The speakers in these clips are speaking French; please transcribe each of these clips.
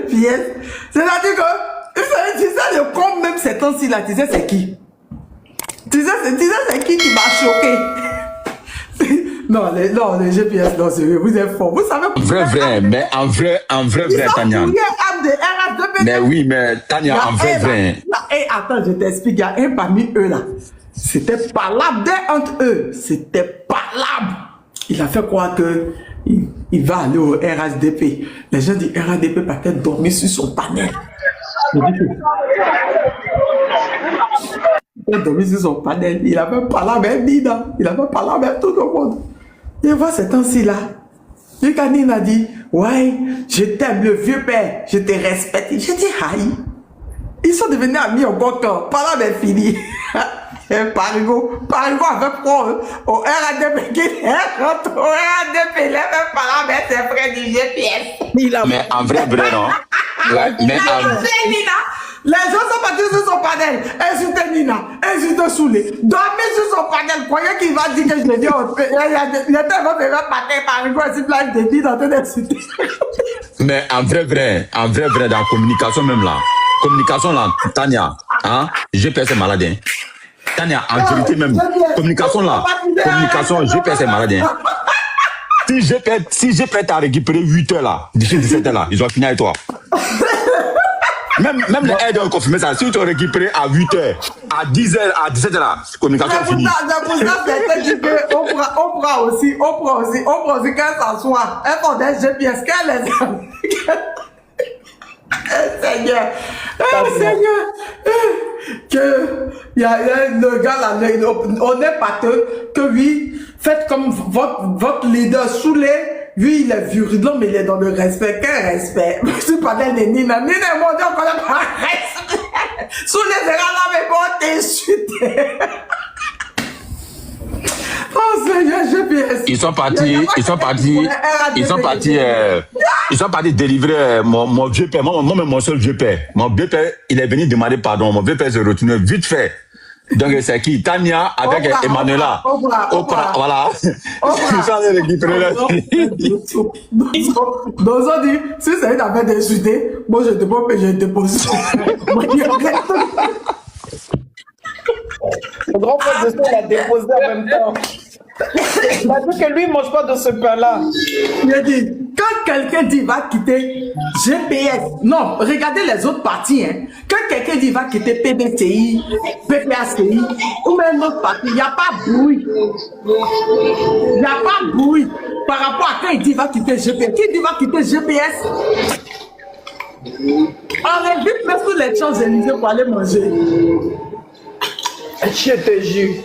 GPS. C'est-à-dire que, tu sais, le con même ces temps-ci là, tu sais c'est qui? Tu sais c'est qui m'a choqué? Non, les GPS, non, c'est vous êtes fort. Vous savez vrai, mais en vrai, Tania. Mais oui, mais Tania, en vrai. Et attends, je t'explique, il y a un parmi eux là. C'était palabre entre eux. C'était palabre. Il a fait croire que il va aller au RHDP. Les gens du RHDP partaient dormir sur son panel. Il a dormi sur son panel. Il avait palabre avec Nina. Il avait palabre avec tout le monde. Et voilà ces temps-ci là. Nina dit, ouais, je t'aime le vieux père, je te respecte. Je dis, aïe. Ils sont devenus amis encore quand palabre est fini. Parigo avait pro au RADP qui rentre au RADP, il avait palabre avec ses frères du GPS. Mais en vrai, non. Mais Nina. Les gens sont partis sur son panel, insulter Nina, insulter Soulé, dormir sur son panel, croyez qu'il va dire que je l'ai dit, il était vraiment parti par une grosse blague de Nina en train d'insulter. Mais en vrai, dans la communication même là, Tania, hein, GPS est malade. Hein. Tania, en vérité même, communication, GPS est malade. Hein. Si GPS t'a récupéré 8 heures là, d'ici 17 heures là, ils ont fini avec toi. Même les aides ont confirmé ça. Si tu as récupéré à 8 heures, à 10 heures, à 17 heures, là, communication est finie. On prend aussi quand ça soit. Un modèle GPS, quand les Seigneur, que il y a le gars là, on est pâteux, que oui, faites comme votre leader Soulé. Lui, il est virulent, mais il est dans le respect. Quel respect? Je suis pas dans les Nina. Nina et moi, on connaît pas le respect. Sous les erreurs là, mais bon, t'es chuté. Oh Seigneur, GPS. Ils sont partis délivrer mon vieux père. Moi, mon seul vieux père. Mon vieux père, il est venu demander pardon. Mon vieux père s'est retourné vite fait. Donc c'est qui? Tania avec Emmanuela. Oprah, voilà. Ils sont allés récupérer la Donc on dit, si c'est une affaire d'insulter, moi je te prends que je dépose. Le grand frère de ça, il a déposé en même temps. Il a dit que lui, il ne mange pas de ce pain-là. Il a dit, quand quelqu'un dit va quitter GPS, non, regardez les autres partis, hein. Quand quelqu'un dit va quitter PBCI, PPACI, ou même autre parti, il n'y a pas bruit. Il n'y a pas bruit par rapport à quand il dit va quitter GPS. Qui dit va quitter GPS? On invite même tous les Champs-Élysées pour aller manger. Je te jure.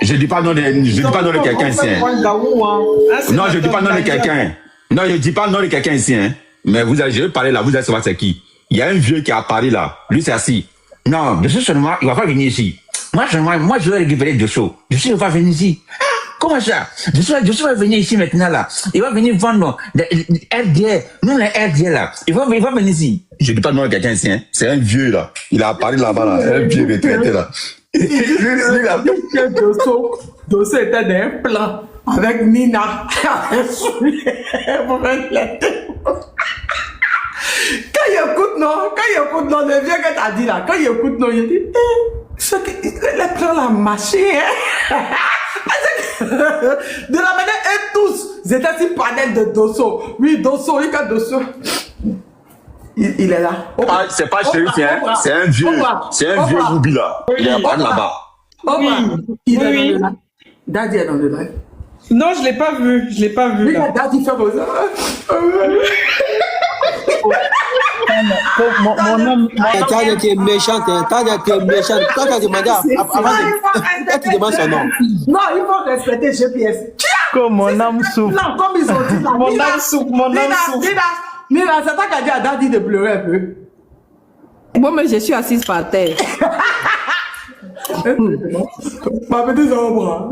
Je dis pas non de quelqu'un ici. Hein. Non, je dis pas non de quelqu'un. Non, je dis pas non de quelqu'un ici. Hein. Mais je vais parler là, vous allez savoir c'est qui. Il y a un vieux qui est à Paris là. Lui, c'est assis. Non, de ce seulement, il va pas venir ici. Moi, je vais récupérer de chaud. Je sais, il va venir ici. Comment ça? Je vais venir ici maintenant là. Il va venir vendre des RDR. Nous, les RDR là. Il va venir ici. Je dis pas non de quelqu'un ici. Hein. C'est un vieux là. Il est à Paris là-bas là. Un vieux retraité là. Dosso était dans un plan avec Nina. Quand il écoute non, le vieux que t'as dit là, quand il écoute non, il dit, les plans là marché, hein. De la manière, et tous, ils étaient sur panel de Dosso. Oui, Dosso, il a Dosso. Il est là. C'est pas Chérif, hein. C'est un vieux. C'est un vieux Roubi là. Il est à Paris là-bas. Il est là. Daddy est dans le live. Non, je l'ai pas vu. Je l'ai pas vu. Là. Daddy fait comme ça. Mon homme, Tania qui est méchante, Tania qui est méchante. Toi, tu as demandé avant de. Tu demandes son nom. Non, il faut respecter GPS. Comme mon âme souffre. Non, comme ils ont dit là. Mon âme souffre, mon âme souffre. Nina, c'est toi qui as dit à Daddy de pleurer un peu. Moi, mais je suis assise par terre. Ma petite Oprah.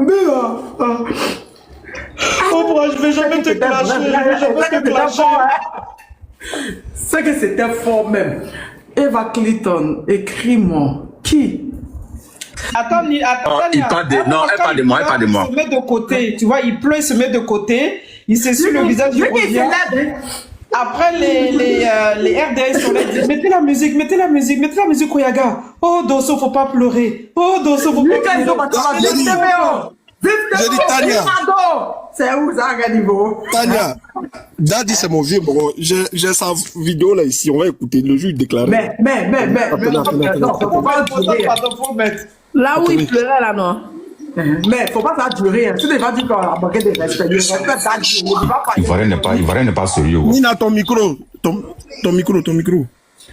Oprah, je vais jamais te clasher. Je vais jamais te clasher. C'est que c'était fort même. Eva Clinton, écris-moi. Qui? Attends, il parle de... Non, elle parle de moi, elle parle de moi. Il se met de côté, tu vois, il pleut, il se met de côté, il s'essuie le visage, il revient. Après, les RDS sont là, ils disent, mettez la musique, Koyaga. Oh, Dosso, faut pas pleurer. Oh, Dosso, faut pas pleurer. J'ai dit Tania. C'est où ça, Ganibo? Tania, Daddy, c'est mon vieux bro. J'ai sa vidéo là ici, on va écouter. Le juge déclaré. Mais, non, faut pas durer. Là où il pleurait, là, non. Mais faut pas ça durer. Tu devras dire qu'on a manqué de respect. Le respect, ça dure. Ivoirien n'est pas sérieux. Nina, ton micro. Ton micro.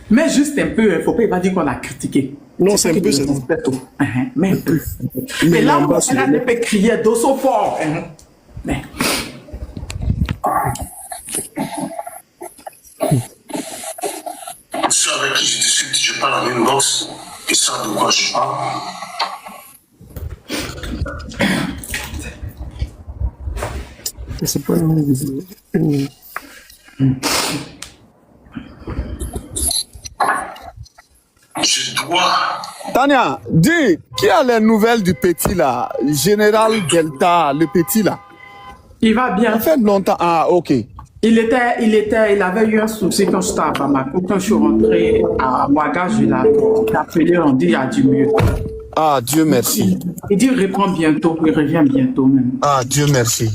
Mais juste un peu, faut pas dire qu'on a critiqué. Non, c'est un peu, c'est tout. Mais un peu. Mais là, on a fait crier Dosso fort. Mais. Ceux avec qui je discute, je parle en inbox, ils savent de quoi je parle. C'est pas Je dois. Tania, dis, qui a les nouvelles du petit là? Général Delta, le petit là. Il va bien. Ça fait longtemps. Ah, ok. Il avait eu un souci quand j'étais à Bamako. Quand je suis rentré à Ouagadougou, je l'ai appelé, on dit il y a du mieux. Ah, Dieu merci. Il dit il reprend bientôt, il revient bientôt même. Ah, Dieu merci.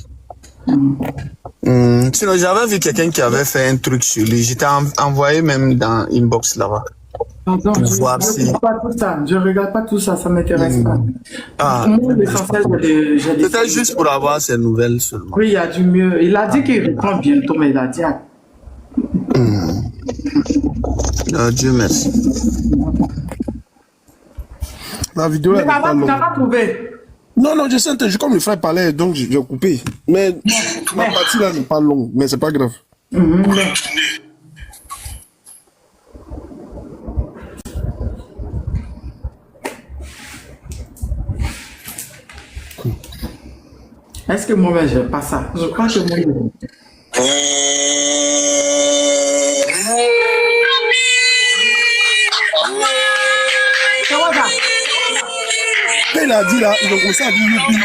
Sinon, j'avais vu quelqu'un qui avait fait un truc sur lui. J'étais envoyé même dans inbox là-bas. Pardon, Pour je voir ne si... regarde pas tout ça. Je regarde pas tout ça, ça m'intéresse pas. Ah, Moi, l'essentiel, c'était juste pour avoir ces nouvelles seulement. Oui, il y a du mieux. Il a dit qu'il reprend bientôt, mais il a dit... Ah, Dieu merci. La vidéo Mais là n'est pas longue. tu n'as pas trouvé. Non, je sens, comme le frère parlait, donc je vais couper. Mais ma partie là n'est pas longue, mais c'est pas grave. Est-ce que moi-même, je n'ai pas ça? Je crois que moi... Comment ça? Il a dit là, ils ont commencé à dire youpi.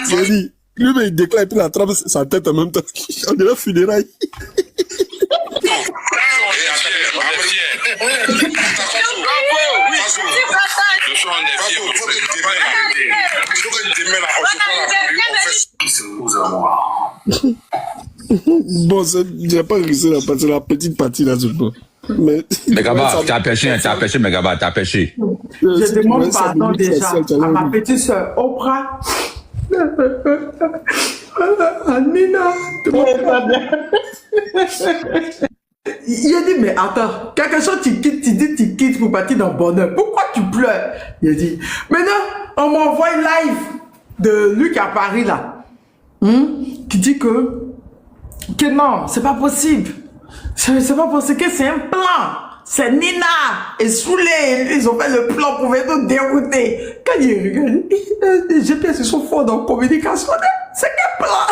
J'ai dit, lui, mais il déclare et puis il attrape sa tête en même temps. On dirait funérailles. Bon, j'ai pas réussi la petite partie là, je peux. Mais Megaba, t'as pêché, Megaba, t'as pêché. Je demande pardon déjà à ma petite soeur Oprah. À Nina. Il a dit, mais attends, quelque chose tu quittes pour partir dans le bonheur. Pourquoi tu pleures? Il a dit, maintenant, on m'envoie live de Luc à Paris là. Qui dit que non, c'est pas possible. C'est pas possible, que c'est un plan. C'est Nina et Soulé, ils ont fait le plan pour venir nous dérouter. Quand il regarde, les GPS sont forts dans la communication. C'est quel plan?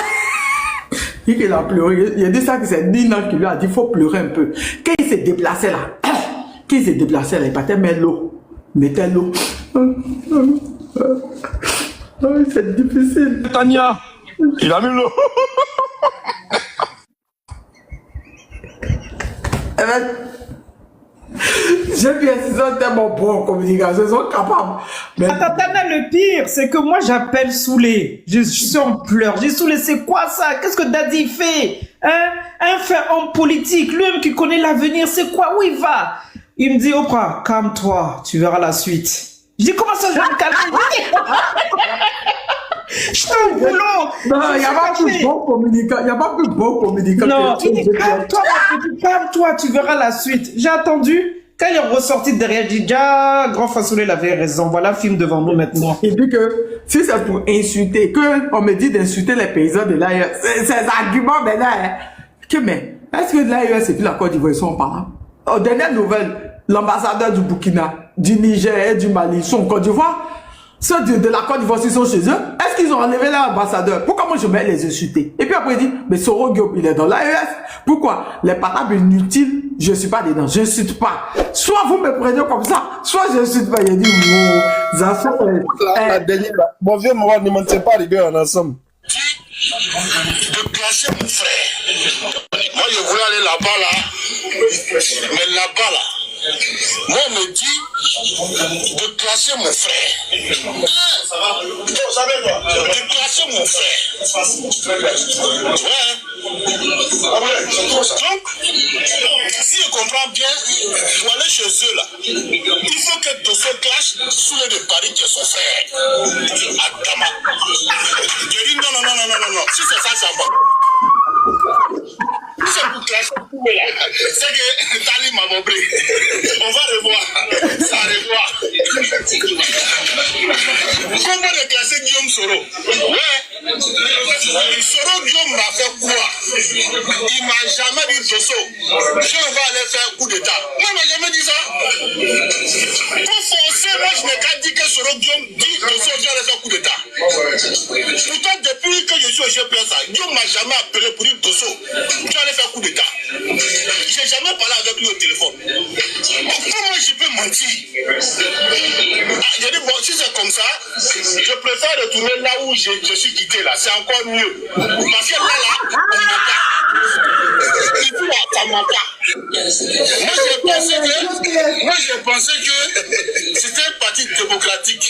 Il a pleuré. Il a dit ça que c'est Nina qui lui a dit il faut pleurer un peu. Quand il s'est déplacé là, il partait mettre l'eau. Mettez l'eau. C'est difficile. Tania, il a mis l'eau. J'ai bien ils sont tellement bons en communication, ils sont capables. Mais... Attends, le pire, c'est que moi j'appelle Soulé. Je suis en pleurs. J'ai Soulé, c'est quoi ça? Qu'est-ce que Daddy fait? Hein? Un fait homme politique, lui-même qui connaît l'avenir, c'est quoi? Où il va? Il me dit, Oprah, calme-toi, tu verras la suite. Je dis, comment ça, je vais me calmer? Je suis au boulot. Non, il n'y a pas plus bon communicant. Il n'y a pas plus bon communicant. Non, il dit, calme-toi, tu verras la suite. J'ai attendu. Quand il est ressorti derrière, j'ai dit, ah, grand Fassoulé, il avait raison. Voilà, film devant nous maintenant. Il dit que si c'est pour insulter, qu'on me dit d'insulter les paysans de l'AES, c'est un argument maintenant. Hein. Que mais, est-ce que l'AES c'est plus la Côte d'Ivoire, ils sont par là? Aux dernières nouvelles, l'ambassadeur du Burkina, du Niger et du Mali sont en Côte d'Ivoire. Ceux de la Côte d'Ivoire, ils sont chez eux. Est-ce qu'ils ont enlevé leur ambassadeur? Pourquoi moi je vais les insulter? Et puis après il dit, mais Soro Diop, il est dans l'AES. Pourquoi? Les patables inutiles, je suis pas dedans. Je n'insulte pas. Soit vous me prenez comme ça, soit je n'insulte pas. Il dit, wow, ça la dernière, mon vieux Mourad ne mentait pas les deux en ensemble. De classer mon frère. Moi, je voulais aller là-bas, là. Mais là-bas, là. Moi, on me dit de classer mon frère. Ça va? De classer mon frère. Ouais. Donc, si je comprends bien, pour aller chez eux, là, il faut que Dosso clash sous le de Paris qui est son frère. À Dama. Je dis non. Si c'est ça, ça va. C'est pour clasher. C'est que Tali m'a compris. On va revoir. Ça revoir. Comment déclasser Guillaume Soro? Ouais. Soro Guillaume m'a fait quoi? Il m'a jamais dit Dosso. Je vais aller faire coup d'état. Moi, il m'a jamais dit ça. Pour forcer, moi, je n'ai qu'à dire que Soro Guillaume dit Dosso, je vais aller faire coup d'état. Pourtant, depuis que je suis au GPS, Guillaume m'a jamais appelé pour dire Dosso, je vais aller faire coup d'état. J'ai jamais parlé avec lui au téléphone. Donc, comment je peux mentir? J'ai dit, bon, si c'est comme ça, je préfère retourner là où je suis quitté là. C'est encore mieux. Parce que là, on m'attend. Et puis là, ça m'attend. Moi, j'ai pensé que c'était un parti démocratique.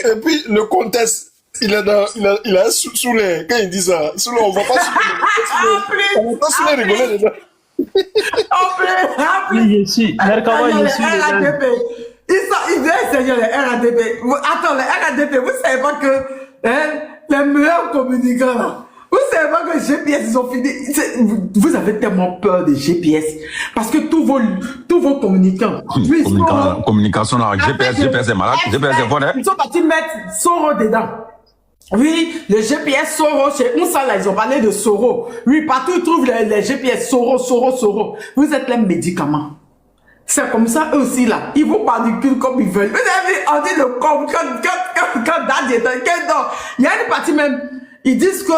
Et puis le comtesse, il a sous les, quand il dit ça, sous les, on va pas sous les rigoler dedans. RADP. Il veut essayer les RADP. Attends, les RADP, vous savez pas que les meilleurs communicants là, vous savez pas que GPS, ils ont fini. Vous avez tellement peur de GPS. Parce que tous vos communicants. Communication, là, GPS est malade. GPS est bon, hein? Ils sont partis mettre Soro dedans. Oui, le GPS Soro, chez Moussa là, ils ont parlé de Soro. Oui, partout ils trouvent les GPS Soro. Vous êtes les médicaments. C'est comme ça eux aussi là. Ils vous manipulent comme ils veulent. Vous avez on dit le com quand Daddy est dans. Il y a une partie même. Ils disent que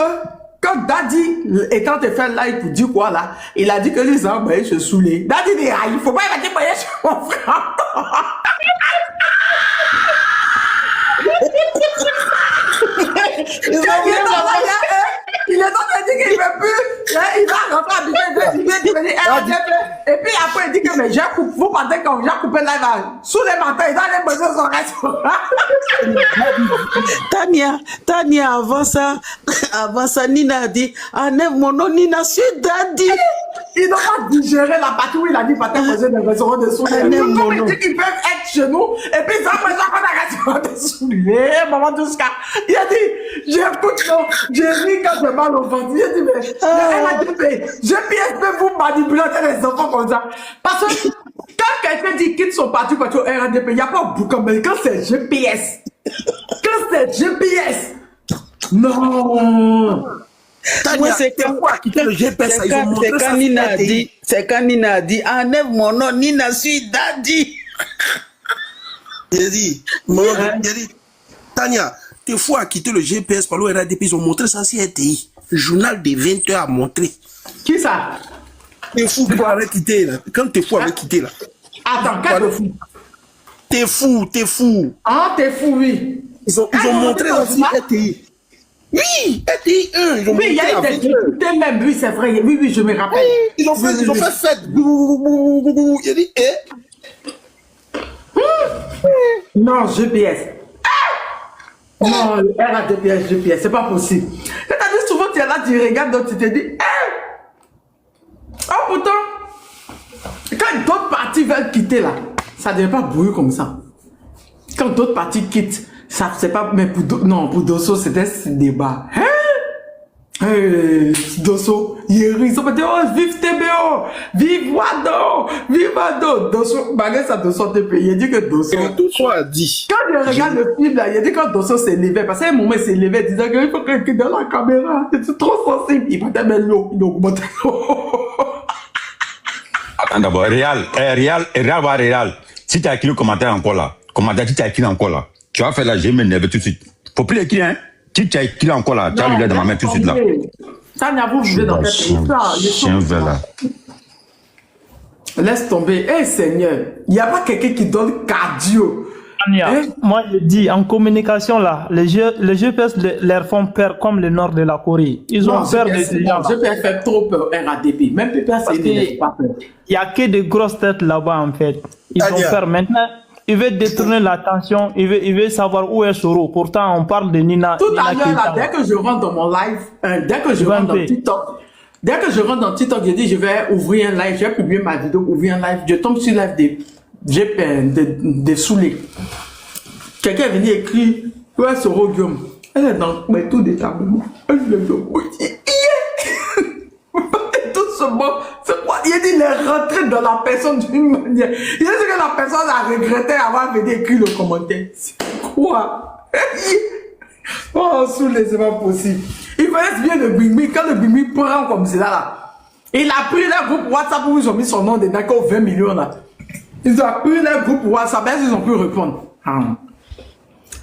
quand Daddy est en train de faire live pour dire quoi là, il a dit que les gens se saoulaient. Daddy dit ah, il faut pas mettre moyen chez mon frère. Il est en train de dire qu'il ne veut plus, il va rentrer à Bidé, et puis après il dit que mais j'ai coupé, vous pensez qu'on j'ai coupé live sous les matins, il a les besoins son Tania, avant ça, Nina a dit, enlève mon nom, Nina, suis Daddy. Il n'a pas digéré la partie où il a dit Patin faisait des restaurants de souliers. Il dit qu'ils peuvent être chez nous, et puis ça fait qu'on a restaurant de souliers, maman Douska. Il a dit, j'écoute, j'ai ri quand j'ai mal au ventre. Il a dit, mais le RADP, GPS peut vous manipuler les enfants comme ça. Parce que quand quelqu'un dit quitte son parti pour au RADP, il n'y a pas beaucoup, mais quand c'est GPS, non. Moi, c'est quand Nina a dit, enlève mon nom, Nina, suis Daddy. J'ai dit, Tania, t'es fou à quitter le GPS par le RADP, ils ont montré ça sur RTI. Le journal des 20 heures a montré. Qui ça? T'es fou pour aller quitter là. Quand t'es fou avec quitter là. Attends, quand t'es fou? T'es fou. Ah, t'es fou, oui. Ils ont montré ça sur RTI. Oui, RTI 1, ils ont montré. Oui, il y a eu des députés même, oui, c'est vrai. Oui, je me rappelle. Oui, ils ont fait fête. Il a dit, Non, GPS. Non, RADP, GPS, c'est pas possible. C'est-à-dire, souvent, tu es là, tu regardes, donc tu te dis, oh, pourtant, quand d'autres partis veulent quitter là, ça ne devait pas brouiller comme ça. Quand d'autres partis quittent, ça, c'est pas, mais pour Dosso, c'était ce débat. Dosso, ils ont dit, oh, vive TBO, vive Wado, Dosso, malgré ça, Dosso te paye. Il dit que Dosso a dit. Quand je regarde le film là, il a dit quand Dosso s'est levé, parce qu'à un moment il s'est levé, il disait qu'il faut que dans la caméra, c'est trop sensible. Il va t'aimer l'eau, il augmente l'eau. Attends d'abord, Réal. Si tu as écrit le commentaire encore là, tu vas faire là, je vais m'énerver tout de suite. Faut plus l'écrire, hein. Si tu as écrit encore là, tu as lu là dans ma main tout de suite là. Tania, vous vivez dans quel pays? Chien vert là. Laisse tomber. Eh Seigneur, il n'y a pas quelqu'un qui donne cardio. Tania, Hein? moi je dis, en communication là, les GPS leur font peur comme le nord de la Corée. Ils ont peur de ces gens. Je peux faire trop peur RADP. Même PPS, Parce il que n'est pas peur. il n'y a que de grosses têtes là-bas en fait. Ils ont Tania. peur maintenant. Il veut détourner l'attention, il veut savoir où est Soro. Pourtant, on parle de Nina. Tout Nina à l'heure, là, Keita. dès que je rentre dans mon live, dès que je Tu vas rentre dans un peu. TikTok, je dis je vais ouvrir un live, je vais publier ma vidéo, ouvrir un live. Je tombe sur live des saoulés. Quelqu'un est venu écrire, ouais, Soro Guillaume. Elle est dans mais tout déterminement. Elle est dans tout ce mot, c'est quoi? Il a dit, il est rentré dans la personne d'une manière. Il a dit que la personne a regretté avoir venu écrire le commentaire. C'est quoi? Oh, Soulé, c'est pas possible. Ils connaissent bien le Bimbi. Quand le Bimbi prend comme c'est là, il a pris leur groupe WhatsApp où ils ont mis son nom dedans, comme 20 millions là. Ils ont pris leur groupe WhatsApp, ils ont pu répondre.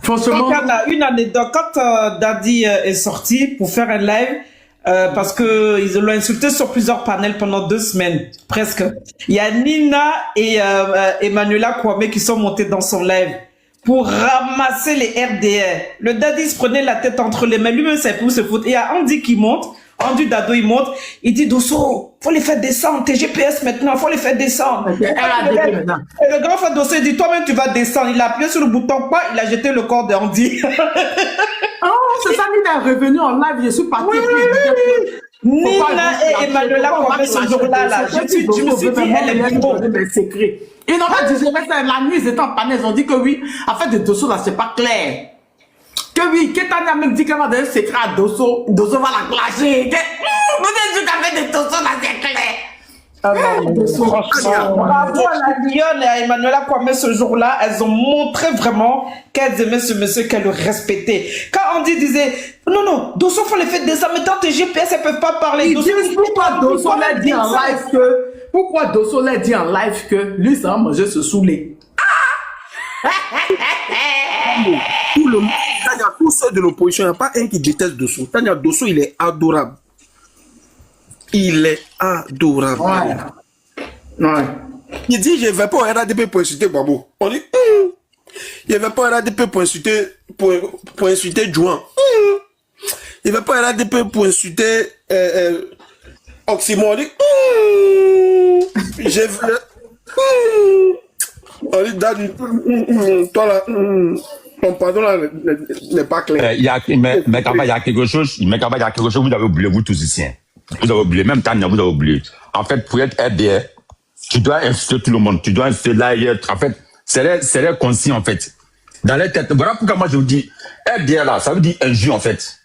Franchement. Regarde, une anecdote, quand Daddy est sorti pour faire un live, parce que ils l'ont insulté sur plusieurs panels pendant 2 semaines, presque. Il y a Nina et Emmanuela Kwame qui sont montés dans son live pour ramasser les RDR. Le Daddy se prenait la tête entre les mains, lui-même c'est pour se foutre. Et il y a Andy qui monte, Andy Dado il monte, il dit Dosso, faut les faire descendre, tes GPS maintenant, faut les faire descendre. Okay. Et le grand frère Dosso il dit toi-même tu vas descendre. Il a appuyé sur le bouton, pas, il a jeté le corps d'Andy. Oh, c'est ça, Nina est revenu en live, je suis parti. Nina et Emmanuela Kwame ce jour-là, là. Je me suis dit, elle est pro. Ils n'ont pas dit, je vais faire la nuit, ils étaient en panne, ils ont dit que oui, en fait, de Dosso, là, c'est pas clair. Que oui, que Tania même dit qu'elle va donner un secret à Dosso, Dosso va la clasher. Vous avez dit qu'avec de Dosso, là, c'est clair. Bravo à la Lyon et à Emmanuela Kwame ce jour-là, elles ont montré vraiment qu'elles aimaient ce monsieur, qu'elles le respectaient. Quand Andy disait, non, Dosso faut les faire descendre, mais dans tes GPS, elles peuvent pas parler. Ils disent pourquoi Dosso l'a dit en live que, pourquoi Dosso l'a dit en live que lui, ça va manger ce saoulé. Tania, tous ceux de l'opposition, il n'y a pas un qui déteste Dosso. Tania, Dosso, il est adorable. Il est adorable. Ouais. Il dit, je ne vais pas au RADP pour insulter Babo. On dit, je ne vais pas au RADP pour insulter, pour insulter Juan. Il ne va pas au RADP pour insulter Oxymore. On dit, je veux. On dit, toi là, ton pardon là n'est pas clair. Mais quand il y a quelque chose, vous avez oublié, vous tous ici. Hein. Vous avez oublié, même Tania, vous avez oublié. En fait, pour être RDR, tu dois insulter tout le monde. Tu dois insulter là, en fait, c'est l'air conscient, en fait. Dans les têtes. Voilà pourquoi moi je vous dis, RDR là, ça veut dire injure, en fait.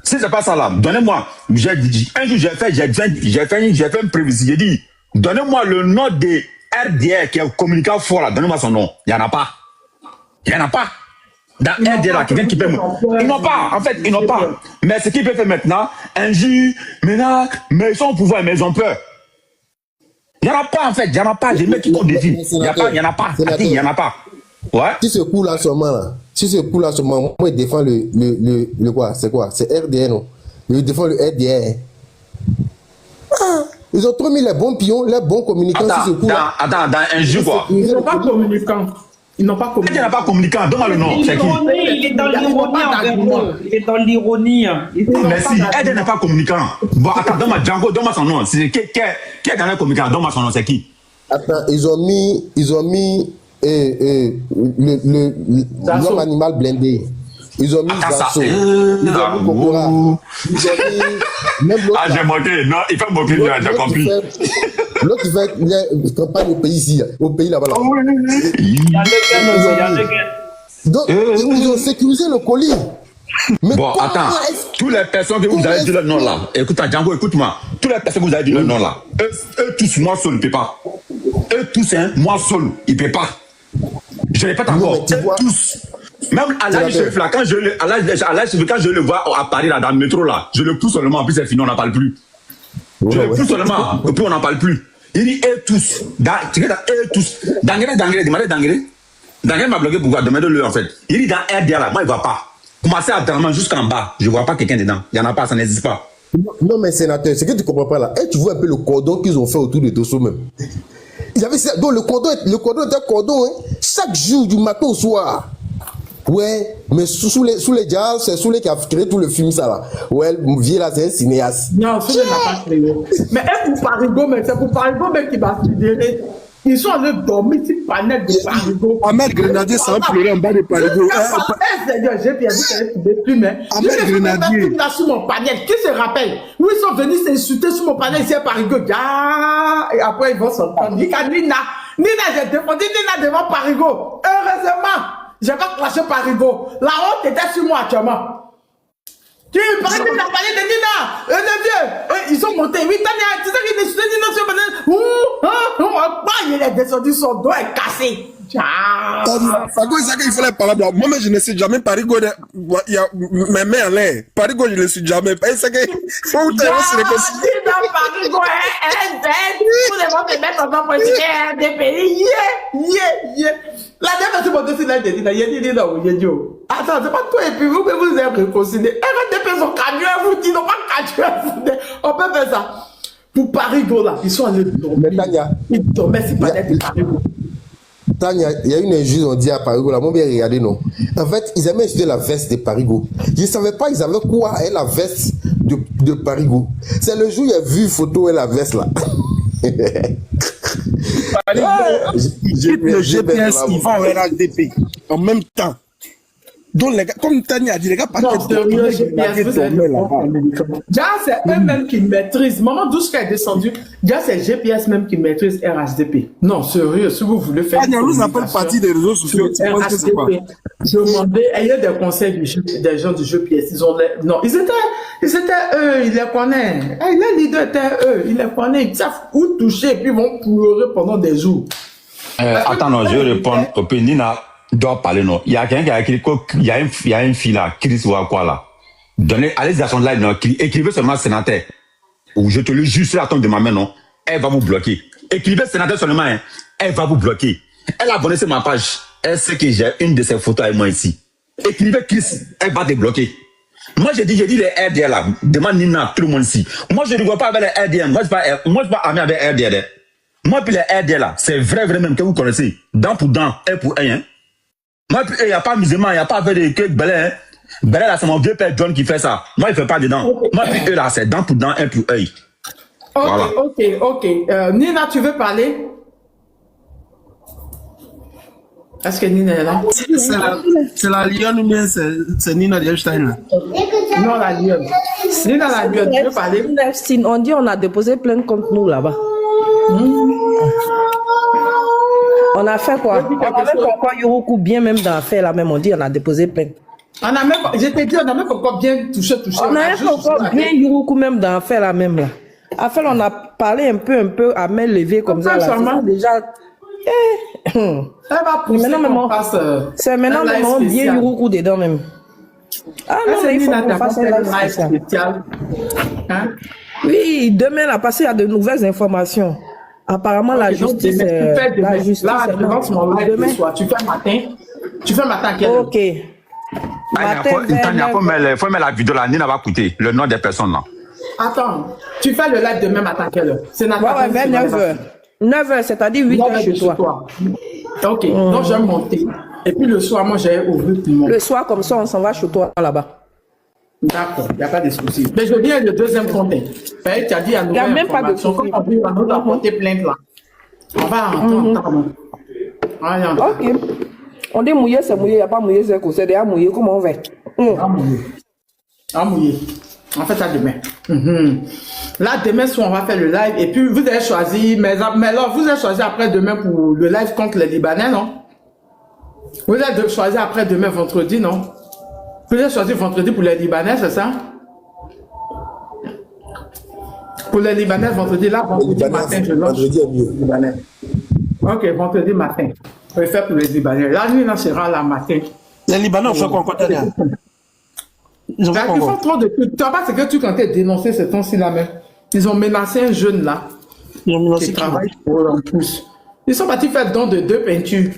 Si c'est pas ça là, donnez-moi. J'ai dit, un jour, j'ai fait une prévision. J'ai dit, donnez-moi le nom des RDR qui est communicant fort là. Donnez-moi son nom. Il n'y en a pas. Il n'y en a pas. Dans RDR là, quelqu'un qui peut. Ils n'ont pas, en fait, ils n'ont pas. Mais ce qu'ils peuvent faire maintenant, injure, maintenant, mais ils sont au pouvoir, mais ils ont peur. Il n'y en a pas, en fait, il n'y en a pas. J'ai mis qui compte des filles. Il n'y en a pas. Il n'y en a pas. Ouais. Si ce coup-là seulement, moi, je défends le quoi? C'est quoi? C'est RDR, non? Je défends le RDR. Ah, ils ont trop mis les bons pions, les bons communicants sur ce coup-là. Attends, dans un jour, quoi. Ils n'ont pas communicant. Ils n'ont pas communiqué. Il n'a pas communiquant. Donne-moi le nom. C'est qui? Il est dans l'ironie. Il est dans l'ironie. Mais si, elle n'est pas communicant. Bon, attends, donne-moi Django, donne-moi son nom. Qui est dans le communicant? Donne-moi son nom, c'est qui? Attends, ils ont mis l'homme animal blindé. Ils ont mis Zasso. Ils ont mis Kokora. Ils ont mis même l'autre. Ah, j'ai moqué. Non, il fait moquer, j'ai compris. L'autre qui fait une campagne au pays ici, au pays là-bas. Il y a des gars. Donc, ils ont sécurisé le colis. Mais bon, attends. Toutes les personnes que vous avez dit le nom là, écoute, Django, écoute-moi. Toutes les personnes que vous avez dit le nom là, eux tous, moi seul, ils ne peuvent pas. Eux tous, hein, moi seul, ils ne peuvent pas. Je ne répète encore. Eux tous. Même à l'âge chef là, quand je le vois à Paris là, dans le métro là, je le pousse seulement, puis c'est fini, on n'en parle plus. Je le pousse seulement, et puis on n'en parle plus. Il dit eux tous. Tu regardes eux tous. Dangere m'a bloqué pourquoi? Demandez-le en fait. Il dit dans RDA là, moi il ne va pas. Commencez à dormir jusqu'en bas. Je ne vois pas quelqu'un dedans. Il n'y en a pas, ça n'existe pas. Non, mais sénateur, c'est que tu ne comprends pas là. Et tu vois un peu le cordon qu'ils ont fait autour de Dosso même. Donc le cordon est un cordon, hein, chaque jour, du matin au soir. Ouais, mais sous les jazz, c'est sous les qui a créé tout le film, ça là. Ouais, le vieux là, c'est un cinéaste. Non, ce n'est pas créé. Mais pour Parigo, c'est pour Parigo même qui va fédérer. Ils sont en train de dormir sur panel de Parigo. Ahmed Grenadier s'en pleurer en bas de Parigo. Seigneur, j'ai bien dit plus, mais. Ahmed Grenadier. Là sur mon panel, qui se rappelle? Où ils sont venus s'insulter sur mon panel ici à Parigo. Et après, ils vont s'entendre. Nina, j'ai défendu Nina devant Parigo. Heureusement, j'ai pas craché Parigo. La honte était sur moi actuellement. Tu parles de la palais de Nina, le vieux, ils sont montés. Oui, Tania, tu sais qu'il est descendu Nina sur le panel. Il est descendu, son dos est cassé. Fago, c'est qu'il fallait parler. Moi, je ne sais jamais Parigo. Il y a mes mains en l'air. Parigo, je ne le suis jamais. C'est que faut où tu es, c'est réconcilié. Parigo, vous devez te mettre en place pour des pays. La dernière fois, tu m'as dit, il y a dit, non, il y a dit, attends, c'est pas toi, et puis vous êtes réconcilié. Et quand des sont cadués, vous dites, non, pas cadués, on peut faire ça. Pour Parigo, là, ils sont allés dormir. Ils dormaient, c'est pas d'être Parigo. Tania, il y a une injuste, on dit à Parigo, là, moi, bien regardé, non. En fait, ils avaient acheté la veste de Parigo. Je ne savais pas, ils avaient quoi avec la veste de Parigo. C'est le jour où il a vu une photo et la veste, là. Le GPS, ils vont au RHDP en même temps. Donc, les gars, comme Tania a dit, les gars, pas non, sérieux, GPS, déjà, c'est eux-mêmes qui maîtrisent. Moment d'où je est descendu, déjà, c'est GPS même qui maîtrise RHDP. Non, sérieux, si vous voulez faire. Tania, nous appelle partie des réseaux sociaux. RHDP. Demandez, ayez des conseils des gens du GPS. Non, ils étaient eux, ils les connaissent. Les leaders étaient eux, ils les connaissent. Ils savent où toucher et puis ils vont pleurer pendant des jours. Attends, non, je réponds au peu. Nina doit parler, non. Il y a quelqu'un qui a écrit il y a une fille là, Chris ou quoi là. Allez à son live, non. Écrivez seulement sénateur. Ou je te le jure sur la tombe de ma main, non. Elle va vous bloquer. Écrivez sénateur seulement, hein. Elle va vous bloquer. Elle a abonné sur ma page. Elle sait que j'ai une de ses photos avec moi ici. Écrivez Chris, elle va débloquer. Moi, j'ai dit les RDL là. Demande Nina, tout le monde ici. Moi, je ne vois pas avec les RDL. Moi, je ne suis pas ami avec RDL. Moi, puis les RDL là, c'est vrai même que vous connaissez. Dent pour dent, un pour un, hein. Moi, il n'y a pas musulman, il n'y a pas avec des Belé, hein. Belé là, c'est mon vieux père John qui fait ça. Moi, il ne fait pas dedans. Moi, puis eux là, c'est dent pour dent, un pour œil. Voilà. Ok. Nina, tu veux parler? Est-ce que Nina est là? C'est la lionne ou bien c'est Nina Liechtenstein? Non, la lionne. Nina, la lionne, tu veux parler? On dit on a déposé plein de contre nous là-bas. On a fait quoi? On a même encore Yuruku bien même dans l'affaire là même, on dit on a déposé plein. On a même, je t'ai dit, on a même encore bien touché. On a même encore bien Yuruku même dans l'affaire là même là. Affaire, on a parlé un peu à main levée comme ça là. Déjà. Elle va pousser qu'on fasse. C'est maintenant vraiment bien Yuruku dedans même. Ah non, mais il faut qu'on fasse un live spécial. Hein? Oui, demain là, parce qu'il y a de nouvelles informations. Apparemment, la justice. La justice. Là, devant mon live demain soir. Tu fais matin. Tu fais matin à quelle heure? Ok. Il faut mettre la vidéo là, Nina va coûter le nom des personnes là. Attends, tu fais le live demain matin à quelle heure? C'est vers 9h. 9h, c'est-à-dire 8h chez toi. Ok, donc je vais monter. Et puis le soir, moi, j'ai ouvert tout le monde. Le soir, comme ça, on s'en va chez toi là-bas. D'accord, il n'y a pas de souci. Mais je viens le deuxième contenu. Tu as dit à nous. Il n'y a même pas de souci. On va porter plainte là. On va entendre. Ok. On dit mouillé, c'est mouillé. Il n'y a pas mouillé, c'est déjà mouillé. Comment on fait? À mouiller. On fait ça demain. Là, demain soir, on va faire le live. Et puis, vous avez choisi, mais alors, vous avez choisi après demain pour le live contre les Libanais, non? Vous avez choisi après demain, vendredi, non? Vous avez choisi vendredi pour les Libanais, c'est ça? Pour les Libanais, vendredi, là, vendredi matin, je lance. Vendredi est mieux. Libanais. Ok, vendredi matin. Je vais faire pour les Libanais. La nuit, là, sera la matin. Les Libanais, on fait quoi, ils font trop de trucs. Tu vois pas ce que tu comptais dénoncer ce temps-ci là même. Ils ont menacé un jeune là. Qui travaillent pour eux en plus. Ils sont partis faire don de 2 peintures.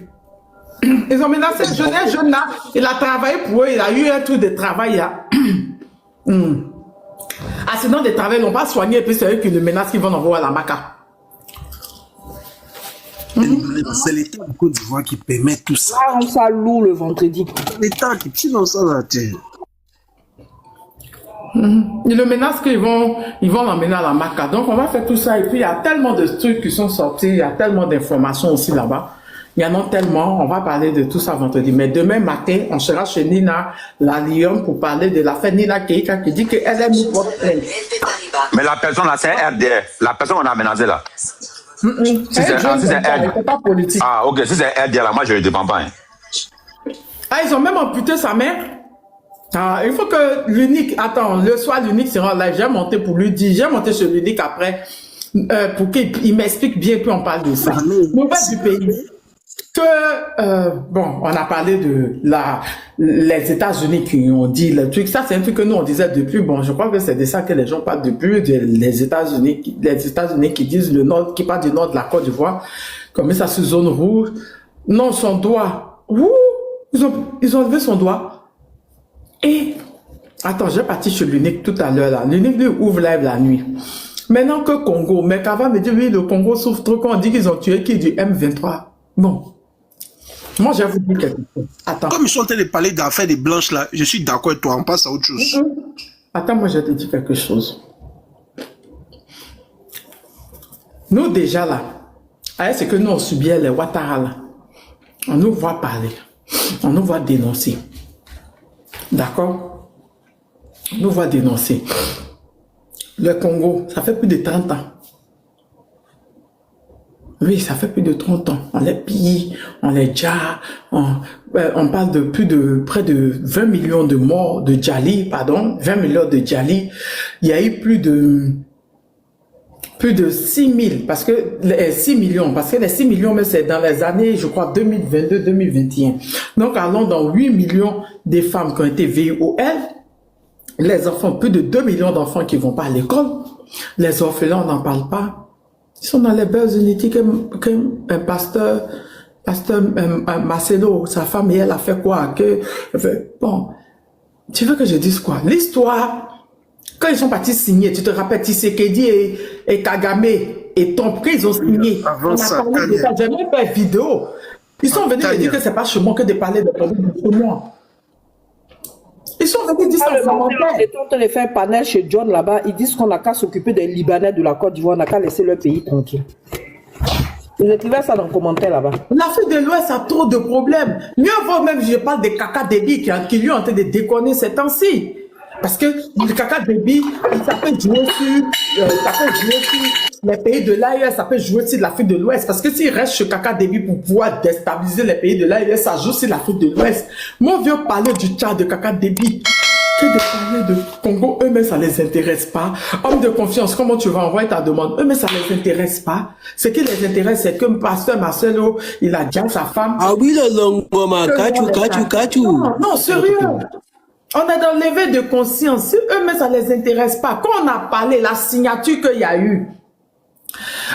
Ils ont menacé ce jeune là. Il a travaillé pour eux. Il a eu un tour de travail là. Accident de travail, ils n'ont pas soigné. Et puis c'est eux qui le menacent, qui vont envoyer à la maca. C'est l'État de Côte d'Ivoire qui permet tout ça. Ah, on ça lourd le vendredi. L'État qui tire dans ça là, tiens. Ils le menacent qu'ils vont l'emmener à la maca. Donc on va faire tout ça. Et puis il y a tellement de trucs qui sont sortis. Il y a tellement d'informations aussi là-bas. Il y en a tellement. On va parler de tout ça vendredi. Mais demain matin, on sera chez Nina la Lyon pour parler de l'affaire Nina Keïka qui dit qu'elle est nous porte plainte. Mais la personne là, c'est RDR. La personne qu'on a menacée là. Si c'est RDR. Pas politique. Ah, ok. Si c'est RDR là, moi je ne dépends pas. Hein. Ah, ils ont même amputé sa mère. Ah, il faut que l'unique, attends, le soir l'unique sera en live. J'ai monté pour lui dire, j'ai monté sur l'unique après, pour qu'il m'explique bien, puis on parle de ça. Nouvelle du pays. Que, bon, on a parlé de les États-Unis qui ont dit le truc. Ça, c'est un truc que nous, on disait depuis. Bon, je crois que c'est de ça que les gens parlent depuis, les États-Unis qui disent le nord, qui parlent du nord de la Côte d'Ivoire, comme ça, sur zone rouge. Non, son doigt. Ouh, ils ont levé son doigt. Et, attends, j'ai parti chez l'unique tout à l'heure là. L'unique lui ouvre live la nuit. Maintenant que Congo, mais qu'avant me dit oui, le Congo souffre trop quand on dit qu'ils ont tué qui du M23. Bon. Moi, j'ai vous dire quelque chose. Attends. Comme ils sont en train de parler d'affaires des blanches là, je suis d'accord avec toi, on passe à autre chose. Attends, moi, je te dis quelque chose. Nous, déjà là, c'est que nous, on subit les Ouattara là. On nous voit parler. On nous voit dénoncer. D'accord? On nous voit dénoncer. Le Congo, ça fait plus de 30 ans. Oui, ça fait plus de 30 ans. On les pille, on les jarre, on parle de près de 20 millions de morts de Djali, pardon, 20 millions de Djali. Il y a eu plus de 6 000, parce que les 6 millions, parce que les 6 millions, mais c'est dans les années, je crois, 2022-2021. Donc, allons dans 8 millions de femmes qui ont été VOL, les enfants, plus de 2 millions d'enfants qui vont pas à l'école, les orphelins, on n'en parle pas. Ils sont dans les belles unités qu'un pasteur Marcelo, sa femme, et elle a fait quoi? Bon, tu veux que je dise quoi? L'histoire, quand ils sont partis signer, tu te rappelles, Tshisekedi et Kagame et Trump, quand ils ont signé, avant ça, j'ai même fait vidéo. Ils sont venus me dire que c'est pas chez moi que de parler de problème de moi. Ils sont venus dire ça en commentaire. Ils sont en train de faire un panel chez John là-bas. Ils disent qu'on n'a qu'à s'occuper des Libanais de la Côte d'Ivoire, on n'a qu'à laisser leur pays tranquille. Ils écrivaient ça dans le commentaire là-bas. L'Afrique de l'Ouest a trop de problèmes. Mieux vaut même, je parle des caca débits qui lui ont en train de déconner ces temps-ci. Parce que le caca débit, ça peut jouer sur les pays de l'AES, ça peut jouer sur l'Afrique de l'Ouest. Parce que s'il reste chez caca débit pour pouvoir déstabiliser les pays de l'AES, ça joue sur l'Afrique de l'Ouest. Moi, je viens parler du Tchad, de caca débit. Que de parler de Congo, eux-mêmes, ça les intéresse pas. Homme de confiance, comment tu vas envoyer ta demande? Eux-mêmes, ça les intéresse pas. Ce qui les intéresse, c'est que pasteur Marcelo, il a déjà sa femme. Ah oui, le long, maman, kachou. Non, sérieux. On a dans le lever de conscience. Si eux-mêmes, ça les intéresse pas. Quand on a parlé, la signature qu'il y a eu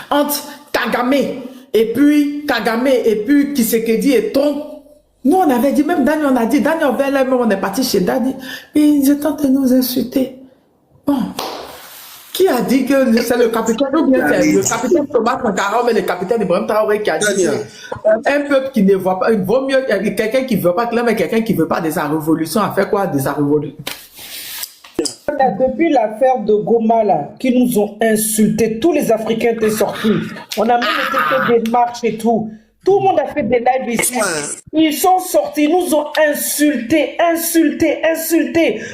entre Kagame et puis Tshisekedi et Trump, nous, on avait dit, même Daniel, on a dit, Daniel, on est parti chez Dani, et ils étaient en train de nous insulter. Bon. Qui a dit que c'est le capitaine, ou bien c'est le capitaine Thomas Sankara, mais le capitaine Ibrahim Traoré qui a dit un peuple qui ne voit pas, il vaut mieux quelqu'un qui ne veut pas clamer, quelqu'un qui ne veut pas de sa révolution, a fait quoi de sa révolution? Depuis l'affaire de Goma, là, qui nous ont insultés, tous les Africains étaient sortis. On a même été fait des marches et tout. Tout le monde a fait des lives ici. Ils sont sortis, nous ont insultés.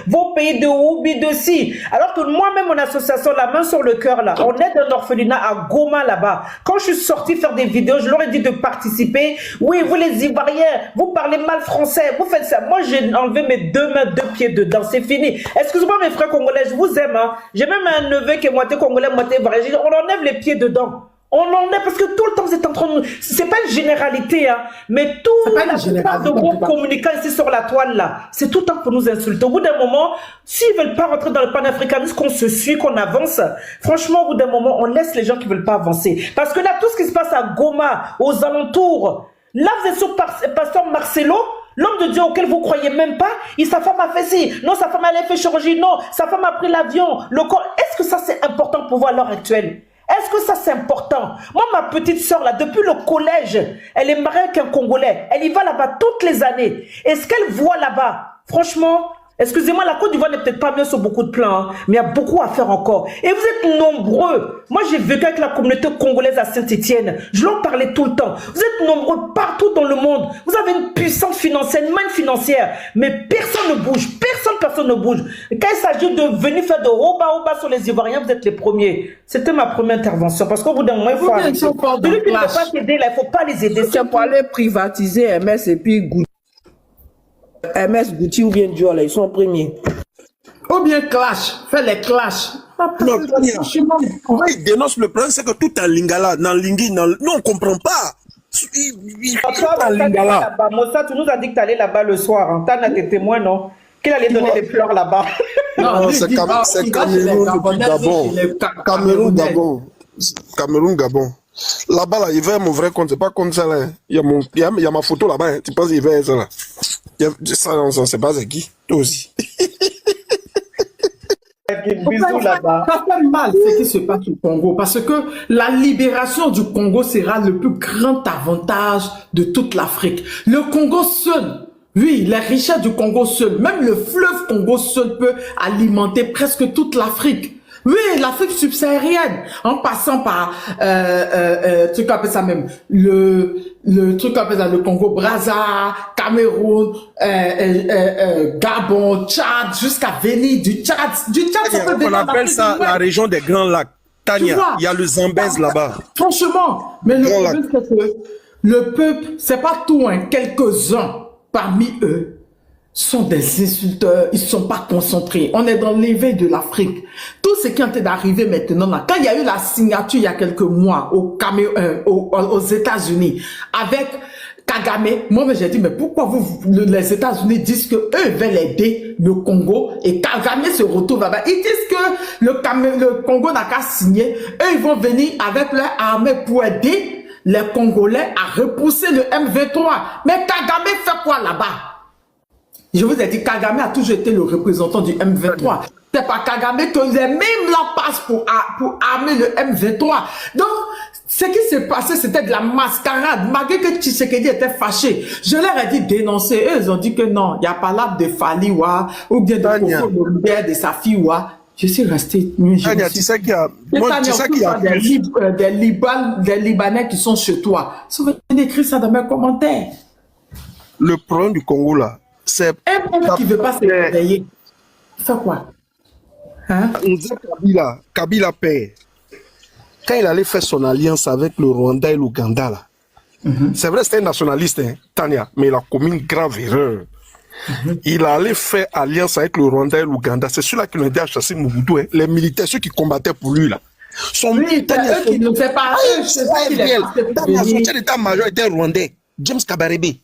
Vos pays de Oubi de si. Alors que moi-même, mon association, la main sur le cœur, là, on est un orphelinat à Goma, là-bas. Quand je suis sorti faire des vidéos, je leur ai dit de participer. Oui, vous les Ivoiriens, vous parlez mal français, vous faites ça. Moi, j'ai enlevé mes 2 mains, 2 pieds dedans. C'est fini. Excusez-moi, mes frères congolais, je vous aime. Hein. J'ai même un neveu qui est moitié congolais, moitié ivoirien. On enlève les pieds dedans. On en est parce que tout le temps vous êtes en train de... C'est pas une généralité, hein, mais tout la plupart de vos communicants ici sur la toile là, c'est tout le temps pour nous insulter. Au bout d'un moment, s'ils veulent pas rentrer dans le panafricanisme, qu'on se suit, qu'on avance, franchement, au bout d'un moment, on laisse les gens qui veulent pas avancer. Parce que là, tout ce qui se passe à Goma, aux alentours, là vous êtes sur Pasteur Marcelo, l'homme de Dieu auquel vous croyez même pas, sa femme a fait ci, non, sa femme a fait chirurgie, non, sa femme a pris l'avion, le corps. Est-ce que ça c'est important pour vous à l'heure actuelle? Est-ce que ça c'est important? Moi, ma petite soeur là, depuis le collège, elle est mariée avec un Congolais. Elle y va là-bas toutes les années. Et ce qu'elle voit là-bas, franchement, excusez-moi, la Côte d'Ivoire n'est peut-être pas mieux sur beaucoup de plans, hein, mais il y a beaucoup à faire encore. Et vous êtes nombreux. Moi, j'ai vécu avec la communauté congolaise à Saint-Étienne. Je leur parlais tout le temps. Vous êtes nombreux partout dans le monde. Vous avez une puissance financière, une manne financière. Mais personne ne bouge. Personne ne bouge. Et quand il s'agit de venir faire de oba sur les Ivoiriens, vous êtes les premiers. C'était ma première intervention. Parce qu'au bout d'un moment, il faut arrêter. Celui qui ne peut pas t'aider, là, il ne faut pas les aider. C'est pour aller privatiser MS et puis Gucci. MS, Gucci ou bien Dior, là, ils sont premiers. Ou bien clash, fais les clashs. Non, pourquoi il dénonce le problème, c'est que tout en lingala, dans lingui, nous on comprend pas. Il tout en lingala. Mossa, tu nous as dit que tu allais là-bas le soir. Hein. T'as été témoin, non? Qu'il allait donner des fleurs là-bas. Non, c'est Cameroun depuis Gabon. Cameroun, Gabon. Là-bas, là, il va mon vrai compte, c'est pas comme ça, là. Il y a ma photo là-bas, hein. Tu penses qu'il va ça, là? Ça, on ne sait pas c'est qui. Toi aussi. Ça fait mal ce qui se passe au Congo parce que la libération du Congo sera le plus grand avantage de toute l'Afrique. Le Congo seul, oui, les richesses du Congo seul, même le fleuve Congo seul peut alimenter presque toute l'Afrique. Oui, l'Afrique subsaharienne, en passant par, truc appelle ça même, le truc appelle ça le Congo, Brazza, Cameroun, Gabon, Tchad, jusqu'à venir du Tchad. Ça peut on appelle ça la région des Grands Lacs. Tania, il y a le Zambèze là-bas. Franchement, mais le problème c'est que le peuple, c'est pas tout, hein, quelques-uns parmi eux sont des insulteurs, ils ne sont pas concentrés. On est dans l'éveil de l'Afrique. Tout ce qui est en train d'arriver maintenant, là, quand il y a eu la signature il y a quelques mois aux États-Unis avec Kagame, moi j'ai dit, mais pourquoi les États-Unis disent que eux veulent aider le Congo et Kagame se retrouve là-bas. Ils disent que le Congo n'a qu'à signer. Eux, ils vont venir avec leur armée pour aider les Congolais à repousser le M23. Mais Kagame fait quoi là-bas? Je vous ai dit, Kagame a toujours été le représentant du M23. C'est pas Kagame que les mêmes là passent pour armer le M23. Donc, ce qui s'est passé, c'était de la mascarade. Malgré que Tshisekedi était fâché, je leur ai dit dénoncer. Eux, ils ont dit que non, il n'y a pas là de Faliwa ou bien de Safiwa. Je suis resté. Tu sais qu'il y a, des Libanais qui sont chez toi. Ils ont écrit ça dans mes commentaires. Le problème du Congo là, c'est un qui ne veut pas se réveiller. C'est quoi? Hein? Kabila père, quand il allait faire son alliance avec le Rwanda et l'Ouganda, là, c'est vrai, c'était un nationaliste, hein, Tania, mais il a commis une grave erreur. Il allait faire alliance avec le Rwanda et l'Ouganda. C'est ceux-là qui l'ont aidé à chasser Mobutu, hein, les militaires, ceux qui combattaient pour lui, là. Son Tania, qui ne fait pas. Tania, son chef d'état-major était rwandais, James Kabarebe.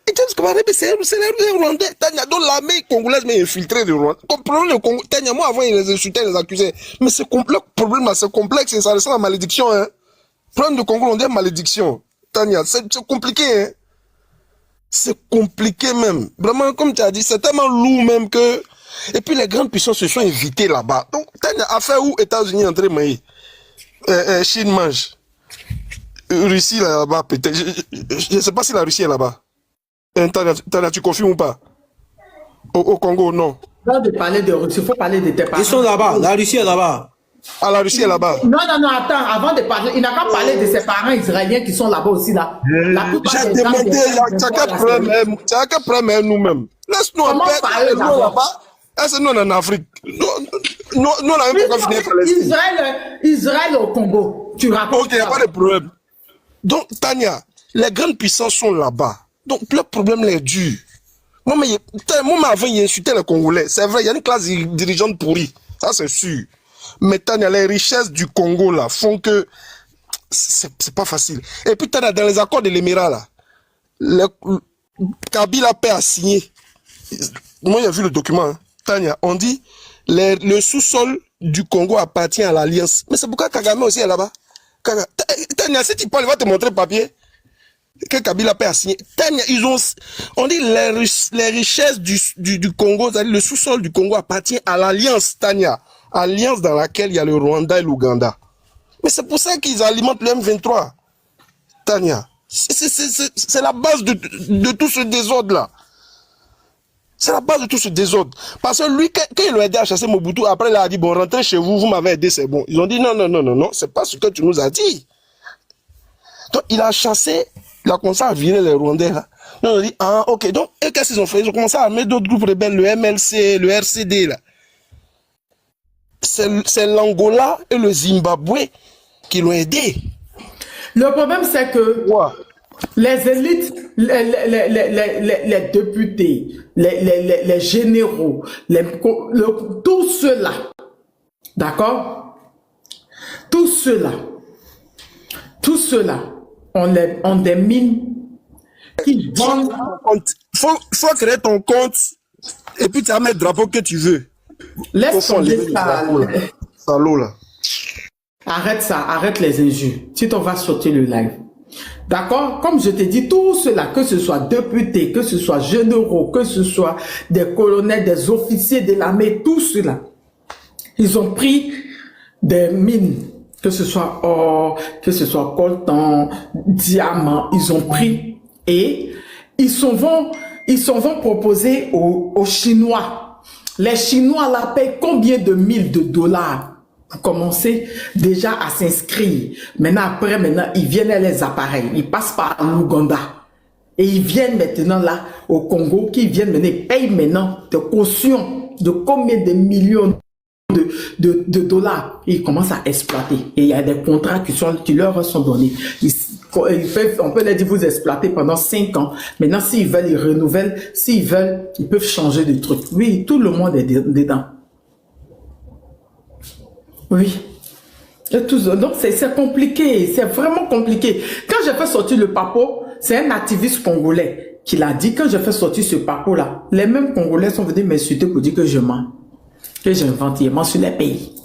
Et James Kabarebe, c'est le Rwandais. Tania, donc l'armée congolaise m'a infiltré de Rwanda. Comprenons le Congo. Tania, moi avant, ils les insultaient, ils les accusaient. Mais c'est le problème, c'est complexe, et ça reste la malédiction. Hein. Le problème du Congo, on dit malédiction. Tania, c'est compliqué. Hein. C'est compliqué même. Vraiment, comme tu as dit, c'est tellement lourd même que... Et puis les grandes puissances se sont invitées là-bas. Donc, Tania, affaire où États-Unis entrés, mais Chine mange. Russie là-bas, peut-être. Je ne sais pas si la Russie est là-bas. Tania, tu confirmes ou pas? Au Congo, non. Avant de parler de Russie, il faut parler de tes parents. Ils sont là-bas, la Russie est là-bas. Ah, la Russie est là-bas. Non, attends, avant de parler, il n'a qu'à parler de ses parents israéliens qui sont là-bas aussi, là. J'ai demandé, tu as qu'à problème nous-mêmes. Laisse-nous en paix, nous là-bas. Est-ce que nous, on est en Afrique? Nous, on a même pas fini Palestine. Israël au Congo, tu racontes. Ok, il n'y a pas de problème. Donc, Tania, les grandes puissances sont là-bas. Donc, le problème est dur. Moi, avant, il insultait les Congolais. C'est vrai, il y a une classe dirigeante pourrie. Ça, c'est sûr. Mais Tania, les richesses du Congo, là, font que c'est pas facile. Et puis, Tania, dans les accords de l'Émirat, là, Kabila paix a signé. Moi, j'ai vu le document, hein. Tania, on dit le sous-sol du Congo appartient à l'Alliance. Mais c'est pourquoi Kagame aussi est là-bas. Tania, si tu parles, il va te montrer le papier que Kabila paix a signé. Tania, on dit les richesses du Congo, c'est-à-dire le sous-sol du Congo appartient à l'Alliance, Tania. Alliance dans laquelle il y a le Rwanda et l'Ouganda. Mais c'est pour ça qu'ils alimentent le M23. Tania, c'est la base de tout ce désordre-là. C'est la base de tout ce désordre. Parce que lui, quand il l'a aidé à chasser Mobutu, après il a dit, bon, rentrez chez vous, vous m'avez aidé, c'est bon. Ils ont dit, non, c'est pas ce que tu nous as dit. Donc, il a chassé, il a commencé à virer les Rwandais, là. Donc, on a dit, ah, ok. Donc, et qu'est-ce qu'ils ont fait? Ils ont commencé à mettre d'autres groupes rebelles, le MLC, le RCD, là. C'est l'Angola et le Zimbabwe qui l'ont aidé. Le problème, c'est que les élites, les députés, les généraux, tous ceux-là, d'accord? Tous ceux-là ont des mines qui vendent. Faut créer ton compte et puis tu vas mettre le drapeau que tu veux. Laisse tomber ça. Salaud là. Arrête ça, arrête les injures. Si on va sortir le live. D'accord? Comme je t'ai dit, tout cela, que ce soit députés, que ce soit généraux, que ce soit des colonels, des officiers de l'armée, tout cela, ils ont pris des mines, que ce soit or, que ce soit coltan, diamant, ils ont pris et ils s'en vont proposer aux Chinois. Les Chinois là payent combien de mille de dollars pour commencer déjà à s'inscrire. Maintenant, ils viennent à les appareils. Ils passent par l'Ouganda. Et ils viennent maintenant là au Congo, qui viennent maintenant, ils payent maintenant des cautions de combien de millions de dollars. Et ils commencent à exploiter. Et il y a des contrats qui leur sont donnés. On peut les dire, vous exploitez pendant 5 ans. Maintenant, s'ils veulent, ils renouvellent. S'ils veulent, ils peuvent changer de truc. Oui, tout le monde est dedans. Oui. Donc, c'est compliqué. C'est vraiment compliqué. Quand j'ai fait sortir le papo, c'est un activiste congolais qui l'a dit. Quand j'ai fait sortir ce papo-là, les mêmes Congolais sont venus m'insulter pour dire que je mens. Que j'invente. Ils mentent sur les pays.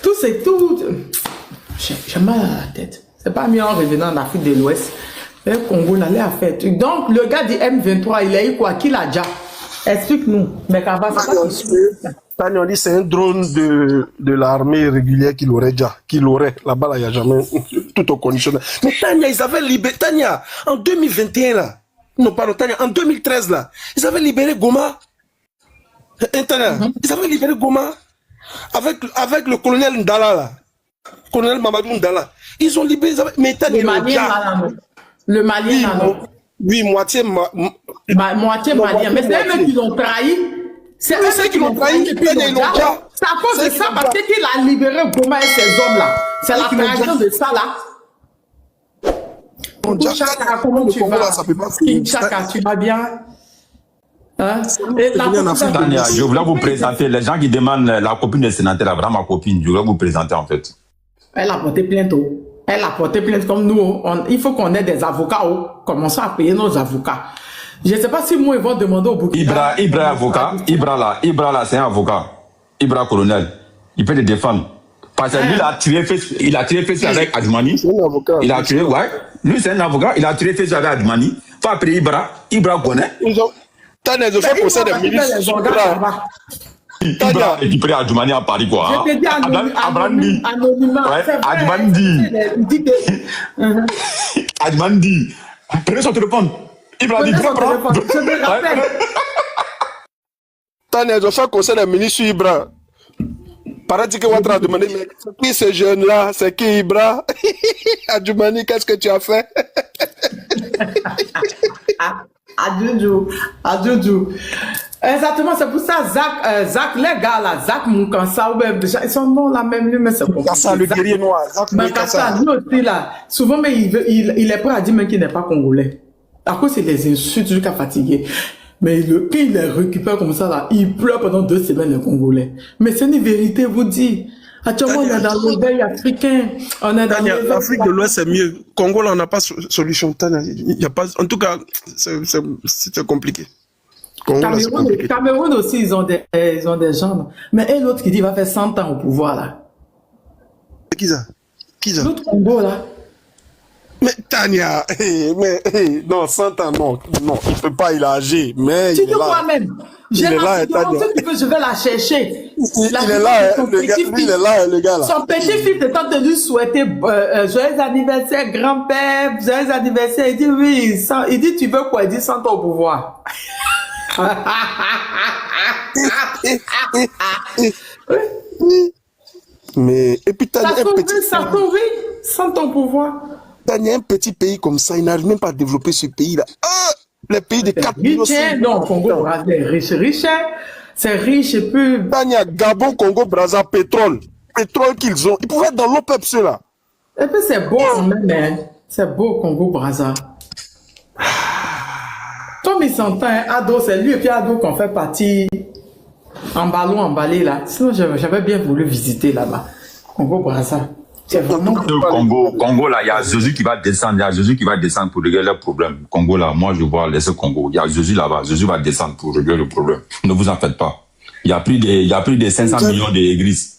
Tout, c'est tout. J'ai mal à la tête. C'est pas mieux en revenant en Afrique de l'Ouest. Le Congo n'allait à faire truc. Donc, le gars du M23, il a eu quoi? Qui l'a déjà? Explique-nous. Mais qu'à base, Tania, on dit c'est un drone de l'armée régulière qu'il aurait déjà. Là-bas, là, il n'y a jamais tout au conditionnel. Mais Tania, ils avaient libéré. Tania, en 2021, là. Non, pardon, Tania, en 2013, là. Ils avaient libéré Goma. Tania, ils avaient libéré Goma. Avec le colonel Ndala, là. Colonel Mamadou Ndala. Ils ont libéré. Mais Tania, le Malien, là. Oui, moitié malien. Mais c'est eux qui l'ont trahi. C'est eux qui l'ont trahi. C'est à cause de ça, parce qu'il a libéré Goma et ces hommes-là. C'est la trahison de ça, là. Chaka, comment tu vas? Chaka, tu vas bien? Hein? Tania, je voulais vous présenter, les gens qui demandent la copine de sénateur, là, vraiment ma copine, je voulais vous présenter en fait. Elle a porté plainte. Elle a porté plainte comme nous. Il faut qu'on ait des avocats. Commençons à payer nos avocats. Je ne sais pas si moi ils vont demander au Burkina. Ibra avocat. Ibra là, c'est un avocat. Ibra colonel. Il peut te défendre. Parce que lui, il a tiré face avec Adjumani. C'est un avocat. Il a tiré, ouais. Lui, c'est un avocat. Il a tiré face avec Adjumani. Faut appeler Ibra. Ibra connaît. T'as des fait procès des milices. Ibra récupéré Adjumani à Paris, quoi. Je te dis anonymat. Adjumani. Adjumani. Prenez son téléphone. Ibra dit, prends. Je me rappelle. Tania, ils ont fait conseil des ministres Ibra. Paraît que Ouattara a demandé, mais c'est qui ce jeune-là? C'est qui Ibra? Adjumani, qu'est-ce que tu as fait? Adjoudjou. Exactement, c'est pour ça, Zach, les gars là, Zach Moukassa, ils sont non la même lui, mais c'est pour ça. Le guerrier noir, Zach Moukassa, lui aussi là, souvent, mais il est prêt à dire même qu'il n'est pas congolais. À cause c'est les insultes jusqu'à fatiguer. Mais quand il les récupère comme ça, là, il pleure pendant 2 semaines, les Congolais. Mais c'est une vérité, vous dit. Actuellement, on est dans l'éveil africain. On est dans l'éveil. L'Afrique de l'Ouest, c'est mieux. Congo, là, on n'a pas de solution. Il y a pas, en tout cas, c'est compliqué. Congo, là, c'est compliqué. Cameroun aussi, ils ont des gens. Mais et l'autre qui dit qu'il va faire 100 ans au pouvoir, là. Qui ça? L'autre Congo, là. Mais Tania, non, 100 ans, non, il ne peut pas, il est âgé, mais Tu il dis est là. quoi-même? Il est là, Tania. Je vais la chercher. Il est là, le gars là. Son petit-fils est en train de lui souhaiter joyeux anniversaire, grand-père, joyeux anniversaire. Il dit oui, il dit tu veux quoi? Il dit 100 ans au pouvoir. Mais, et puis Tania, ça sauve, 100 ans au pouvoir. Tania, un petit pays comme ça, il n'arrive même pas à développer ce pays-là. Ah, les pays de 4 millions. Non, Congo, c'est riche, c'est riche et puis... Tania, Gabon, Congo, Brazza, pétrole qu'ils ont. Ils pouvaient être dans l'OPEP, ceux-là. Et puis c'est beau quand même, hein. C'est beau, Congo, Brazza. Comme il s'entend, Ado, c'est lui et puis Ado qu'on fait partie en ballon emballé là. Sinon, j'avais bien voulu visiter là-bas. Congo, Brazza. C'est vraiment... Congo, là, il y a Jésus qui va descendre. Il y a Jésus qui va descendre pour régler le problème. Congo, là, moi, je vois laisser Congo. Il y a Jésus là-bas. Jésus va descendre pour régler le problème. Ne vous en faites pas. Il y a plus de 500 millions d'églises.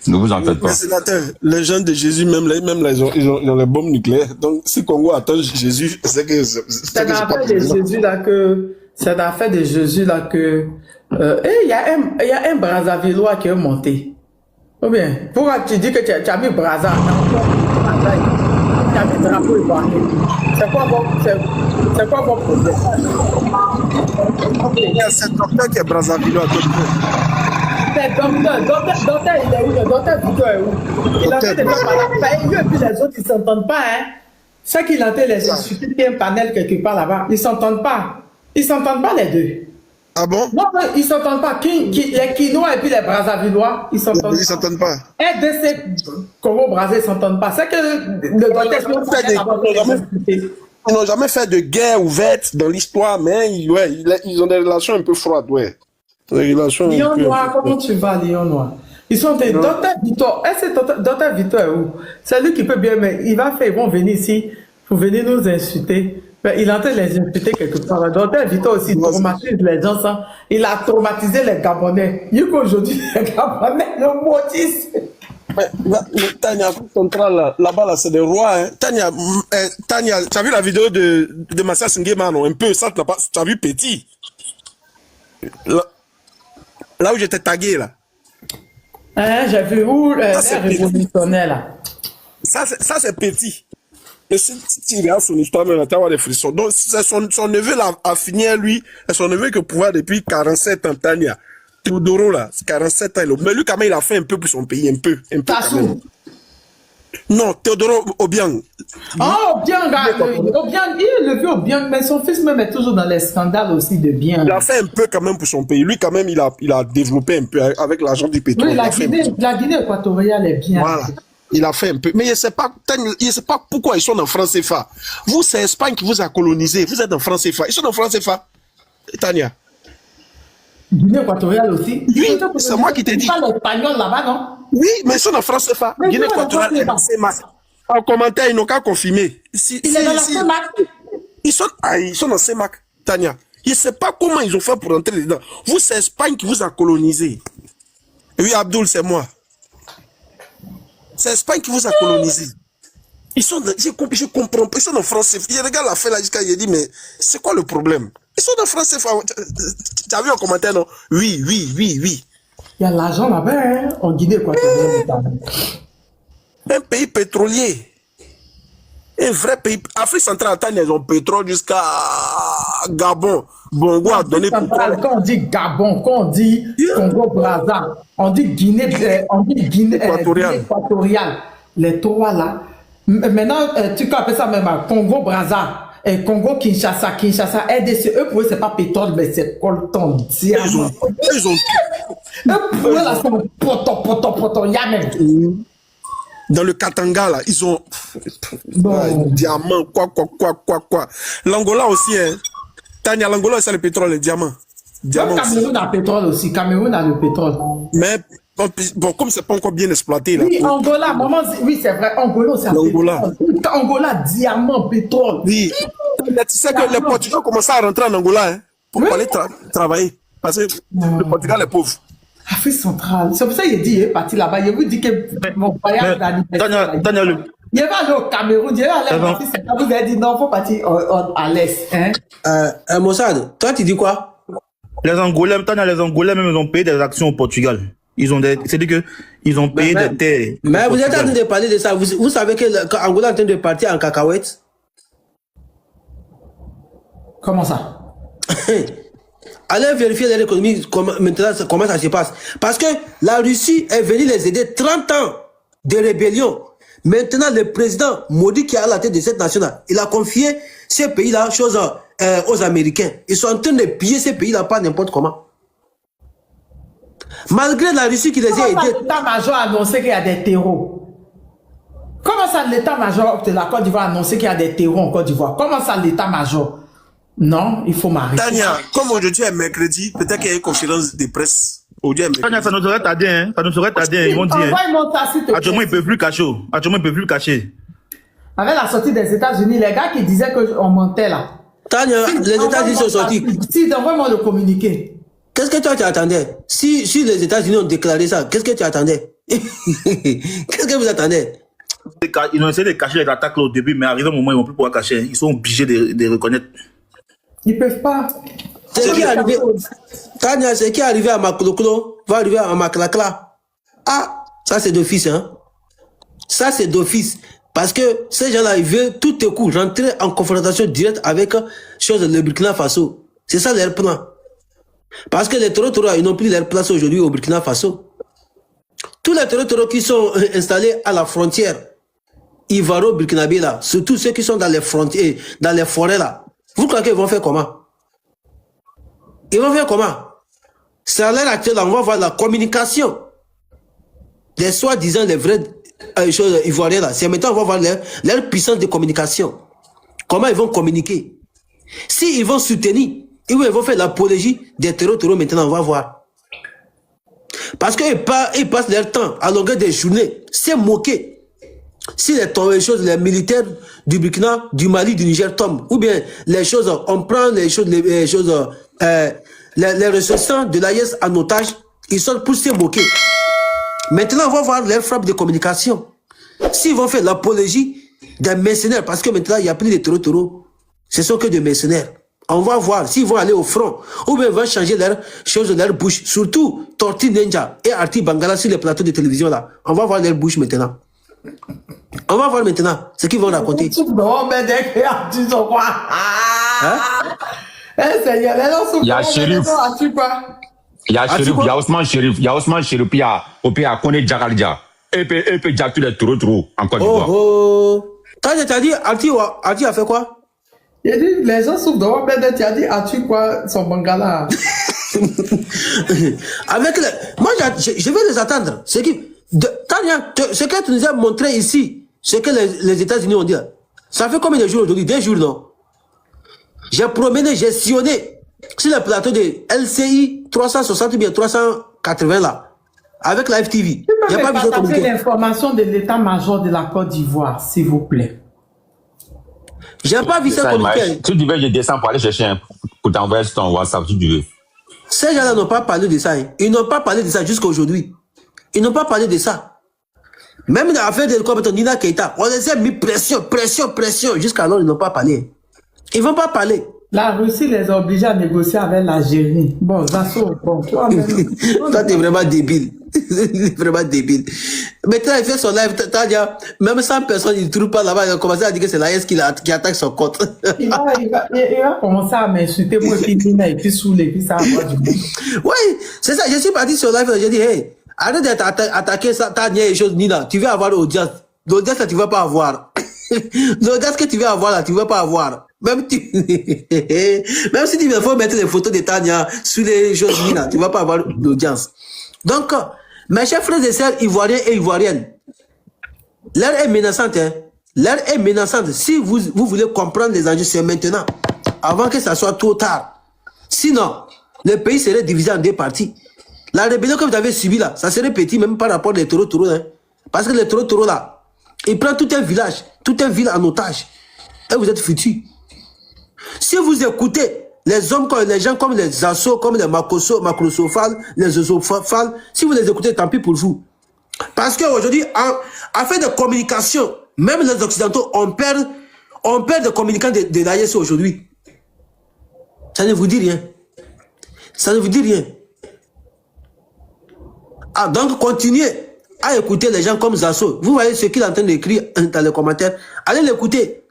Ne vous en faites pas. Sénateur, les gens de Jésus, même là, ils ont les bombes nucléaires. Donc, si Congo attend Jésus, c'est que... C'est dans l'affaire de Jésus là que... C'est dans l'affaire de Jésus là que... il y a un Brazzavillois qui est monté. Ou bien, pourquoi tu dis que tu as mis Brazza? Tu as mis drapeau ivoirien. C'est quoi votre problème? C'est docteur qui est Brazzavillois. C'est docteur, il est où? Le docteur Victor est où? Il a fait des gens par la paix, lui et puis les autres, ils ne s'entendent pas, hein? Ceux qui l'ont les insultés, il y a un panel quelque part là-bas, ils ne s'entendent pas. Ils ne s'entendent pas les deux. Ah bon? Non, ils ne s'entendent pas. Les Kinois et puis les Brazzavillois, ils ne s'entendent pas. RDC, Congo, Brazza, ils ne s'entendent pas. C'est que le docteur... Ils n'ont jamais fait de guerre ouverte dans l'histoire, mais ils ont des relations un peu froides, ouais. Lion Noir, comment tu vas, Lion Noir? Ils sont des docteurs Victor. Est-ce que docteur Victor est où? C'est lui qui peut bien, mais ils vont venir ici pour venir nous insulter. Mais il est en train de les insulter quelque part. Le docteur Victor aussi traumatise les gens. Ça. Il a traumatisé les Gabonais. Il qu'aujourd'hui, les Gabonais le maudissent. Tania, centrale là-bas, là, c'est des rois. Hein. Tania, tu as vu la vidéo de Massa Nguema, non? Un peu, ça, tu as vu petit. Là où j'étais tagué, là. J'ai vu où c'est révolutionnaire, là. Ça, c'est petit. Et si tu regardes son histoire, tu vas avoir des frissons. Donc, c'est son neveu, là, a fini, lui, et son neveu qui pouvoir depuis 47 ans, Tania. Théodoro, là, 47 ans. Mais lui, quand même, il a fait un peu pour son pays, un peu quand même. Non, Théodoro Obiang. Oh, Obiang, il le veut Obiang, mais son fils même est toujours dans les scandales aussi de bien. Il a fait un peu quand même pour son pays. Lui, quand même, il a développé un peu avec l'argent du pétrole. Oui, la Guinée équatoriale est bien. Voilà. Il a fait un peu. Mais il ne sait pas pourquoi ils sont en France CFA. Vous, c'est l'Espagne qui vous a colonisé. Vous êtes en France CFA. Ils sont en France CFA. Tania. Guinée équatoriale aussi. Oui, c'est moi qui t'ai dit. Pas l'espagnol là-bas, non? Oui, mais ils sont en France CFA. Guinée équatoriale est dans CEMAC. En commentaire, ils n'ont qu'à confirmer. Il est dans la CEMAC. Ils sont dans CEMAC, Tania. Je ne sais pas comment ils ont fait pour entrer dedans. Vous, c'est l'Espagne qui vous a colonisé. Oui, Abdoul, c'est moi. C'est l'Espagne qui vous a colonisé. Ils sont, je comprends pas, ils sont en France. Je regarde la fin là jusqu'à, il dit, mais c'est quoi le problème? Ils sont en France. Tu as vu en commentaire, non? Oui. Il y a l'argent là-bas, hein, en Guinée équatoriale. Un pays pétrolier. Un vrai pays. Afrique centrale, ils ont pétrole jusqu'à Gabon. Bongo a donné pétrole. Quand on dit Gabon, quand on dit Congo-Brazza, on dit Guinée équatoriale. Les trois là. Maintenant, tu peux appeler ça même Congo-Brazza. Congo-Kinshasa, RDC, eux pour eux c'est pas pétrole, mais c'est coltan, diamant. Ils ont pour eux là c'est poto, y'a même. Dans le Katanga là, ils ont diamant, quoi. L'Angola aussi, hein. Tania, l'Angola, c'est le pétrole, le diamant. Diamant Cameroun a le pétrole aussi. Cameroun a le pétrole. Mais bon, comme c'est pas encore bien exploité là. Oui, Angola, maman, oui, c'est vrai. Angola, c'est Angola. Angola, diamant, pétrole. Oui. Mais tu sais que les Portugais ont commencé à rentrer en Angola hein, pour aller travailler. Parce que le Portugal est pauvre. Afrique centrale. C'est pour ça qu'il dit, il est parti là-bas. Il vous dit que mon voyage d'anniversaire. Il va aller au Cameroun, il va aller en Afrique centrale. Vous avez dit non, il faut partir à l'Est. Hein? Mossad, toi tu dis quoi? Les Angolais même, ils ont payé des actions au Portugal. C'est-à-dire que ils ont payé des terres. Mais vous êtes en train de parler de ça. Vous savez que Angola est en train de partir en cacahuète? Comment ça? Allez vérifier l'économie, maintenant, comment ça se passe. Parce que la Russie est venue les aider 30 ans de rébellion. Maintenant, le président Modi qui est à la tête de cette nation-là, il a confié ces pays-là aux Américains. Ils sont en train de piller ces pays-là pas n'importe comment. Malgré la Russie qui les a aidés. L'état-major a annoncé qu'il y a des terreaux. Comment ça l'état-major de la Côte d'Ivoire a annoncé qu'il y a des terreaux en Côte d'Ivoire? Comment ça l'état-major? Non, il faut m'arrêter. Tania, comme aujourd'hui est mercredi, peut-être qu'il y a une conférence de presse. Tania, ça nous serait tardé, hein. Ça nous serait tardé, ils vont dire. Actuellement, ils ne peuvent plus cacher. Actuellement, ils ne peuvent plus cacher. Avec la sortie des États-Unis, les gars qui disaient qu'on mentait là. Tania, les États-Unis sont sortis. Si, envoie-moi le communiqué. Qu'est-ce que toi tu attendais? Si les États-Unis ont déclaré ça, qu'est-ce que tu attendais? Qu'est-ce que vous attendez? Ils ont essayé de cacher les attaques là, au début, mais arrivé un moment, ils ne vont plus pouvoir cacher. Ils sont obligés de reconnaître. Ils ne peuvent pas. C'est qui est arrivé? Tania, c'est qui est arrivé à Makloklo, va arriver à Maklakla. Ah, ça c'est d'office, hein? Ça c'est d'office. Parce que ces gens-là, ils veulent tout à coup rentrer en confrontation directe avec le Burkina Faso. C'est ça leur plan. Parce que les terroristes, ils n'ont plus leur place aujourd'hui au Burkina Faso. Tous les terroristes qui sont installés à la frontière Ivaro-Burkinabé là, surtout ceux qui sont dans les frontières, dans les forêts là, vous croyez qu'ils vont faire comment? Ils vont faire comment? C'est à l'heure actuelle, on va voir la communication. Les soi-disant les vraies choses ivoiriennes là. C'est maintenant on va voir leur puissance de communication. Comment ils vont communiquer? Si ils vont soutenir, ils vont faire l'apologie des terroristes maintenant, on va voir. Parce qu'ils passent leur temps à longueur des journées, c'est moquer. Si les militaires du Burkina, du Mali, du Niger tombent, ou bien les choses, on prend les ressortissants de l'AIS en otage, ils sont pour se moquer. Maintenant, on va voir leur frappe de communication. S'ils vont faire l'apologie des mercenaires, parce que maintenant, il n'y a plus de terreaux, ce sont que des mercenaires. On va voir s'ils vont aller au front, ou bien ils vont changer leurs choses de leur bouche. Surtout Torti Ninja et Arti Bangala sur les plateaux de télévision là. On va voir leur bouche maintenant. On va voir maintenant ce qu'ils vont raconter. Il y a Chérif. Il y a Chérif, il y a Ousmane Chérif, il y a Ousmane Chérif, il y a Kone Djagalja. Et puis Djak tous les trop en Côte d'Ivoire. Quand je t'ai dit, Arti a fait quoi? Il a dit, les gens souffrent d'avoir bête, tu as dit, as-tu quoi, son Bangala? Moi, je vais les attendre. Tania, ce que tu nous as montré ici, ce que les États-Unis ont dit, ça fait combien de jours aujourd'hui? 2 jours, non? J'ai promené, j'ai sillonné sur le plateau de LCI 360 ou bien 380 là, avec la FTV. Je peux partager l'information de l'état-major de la Côte d'Ivoire, s'il vous plaît. J'ai pas vu ça communiqué. Tu devais, je descends pour aller chercher pour t'envoyer sur ton WhatsApp, si tu veux. Ces gens-là n'ont pas parlé de ça. Hein. Ils n'ont pas parlé de ça jusqu'à aujourd'hui. Ils n'ont pas parlé de ça. Même dans l'affaire de Nina Keita, on les a mis pression. Jusqu'à alors, ils n'ont pas parlé. Ils ne vont pas parler. La Russie les a obligés à négocier avec l'Algérie. Bon, Zasso, bon, toi-même. Toi, t'es vraiment débile. Vraiment débile. Maintenant, il fait son live, même 100 personnes, il ne trouve pas là-bas, il a commencé à dire que c'est l'AS qui attaque son compte. il va commencer à m'insulter, moi, et puis saouler, puis ça va du bon. Oui, c'est ça, je suis parti sur live, j'ai dit, hey, arrête d'être attaqué, ça, t'as nié les choses, Nina, tu vas avoir l'audience. L'audience, là, tu ne vas pas avoir. L'audience que tu vas avoir, là, tu ne vas pas avoir. Même si tu veux mettre les photos de Tania sur les choses, Nina, tu ne vas pas avoir l'audience. Donc, mes chers frères et sœurs ivoiriens et ivoiriennes, l'heure est menaçante, hein. L'heure est menaçante. Si vous voulez comprendre les enjeux, c'est maintenant. avant que ça soit trop tard. Sinon, le pays serait divisé en deux parties. La rébellion que vous avez subie là, ça serait petit même par rapport aux taureaux, hein. Parce que les taureaux là, ils prennent tout un village, toute une ville en otage. Et vous êtes foutus. Si vous écoutez les hommes, les gens comme les Zasso, comme les Macrosophales, les Osophales, si vous les écoutez, tant pis pour vous. Parce qu'aujourd'hui, en fait de communication, même les Occidentaux, on perd de communicants de l'AIS aujourd'hui. Ça ne vous dit rien. Ça ne vous dit rien. Ah, donc continuez à écouter les gens comme Zasso. Vous voyez ce qu'il est en train d'écrire dans les commentaires. Allez l'écouter.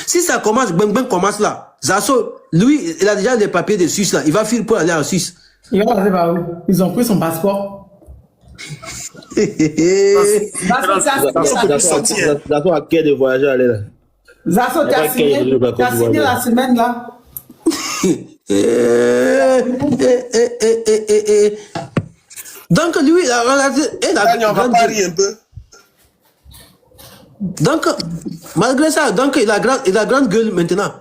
Si ça commence, ben commence là. Zasso, lui, il a déjà les papiers de Suisse là. Il va filer pour aller en Suisse. Il va aller par où? Ils ont pris son passeport. Zasso a quel de voyager aller là? Zasso, tu as signé la semaine là. Donc lui, on va parier un peu. Donc, malgré ça, donc il a grande gueule maintenant.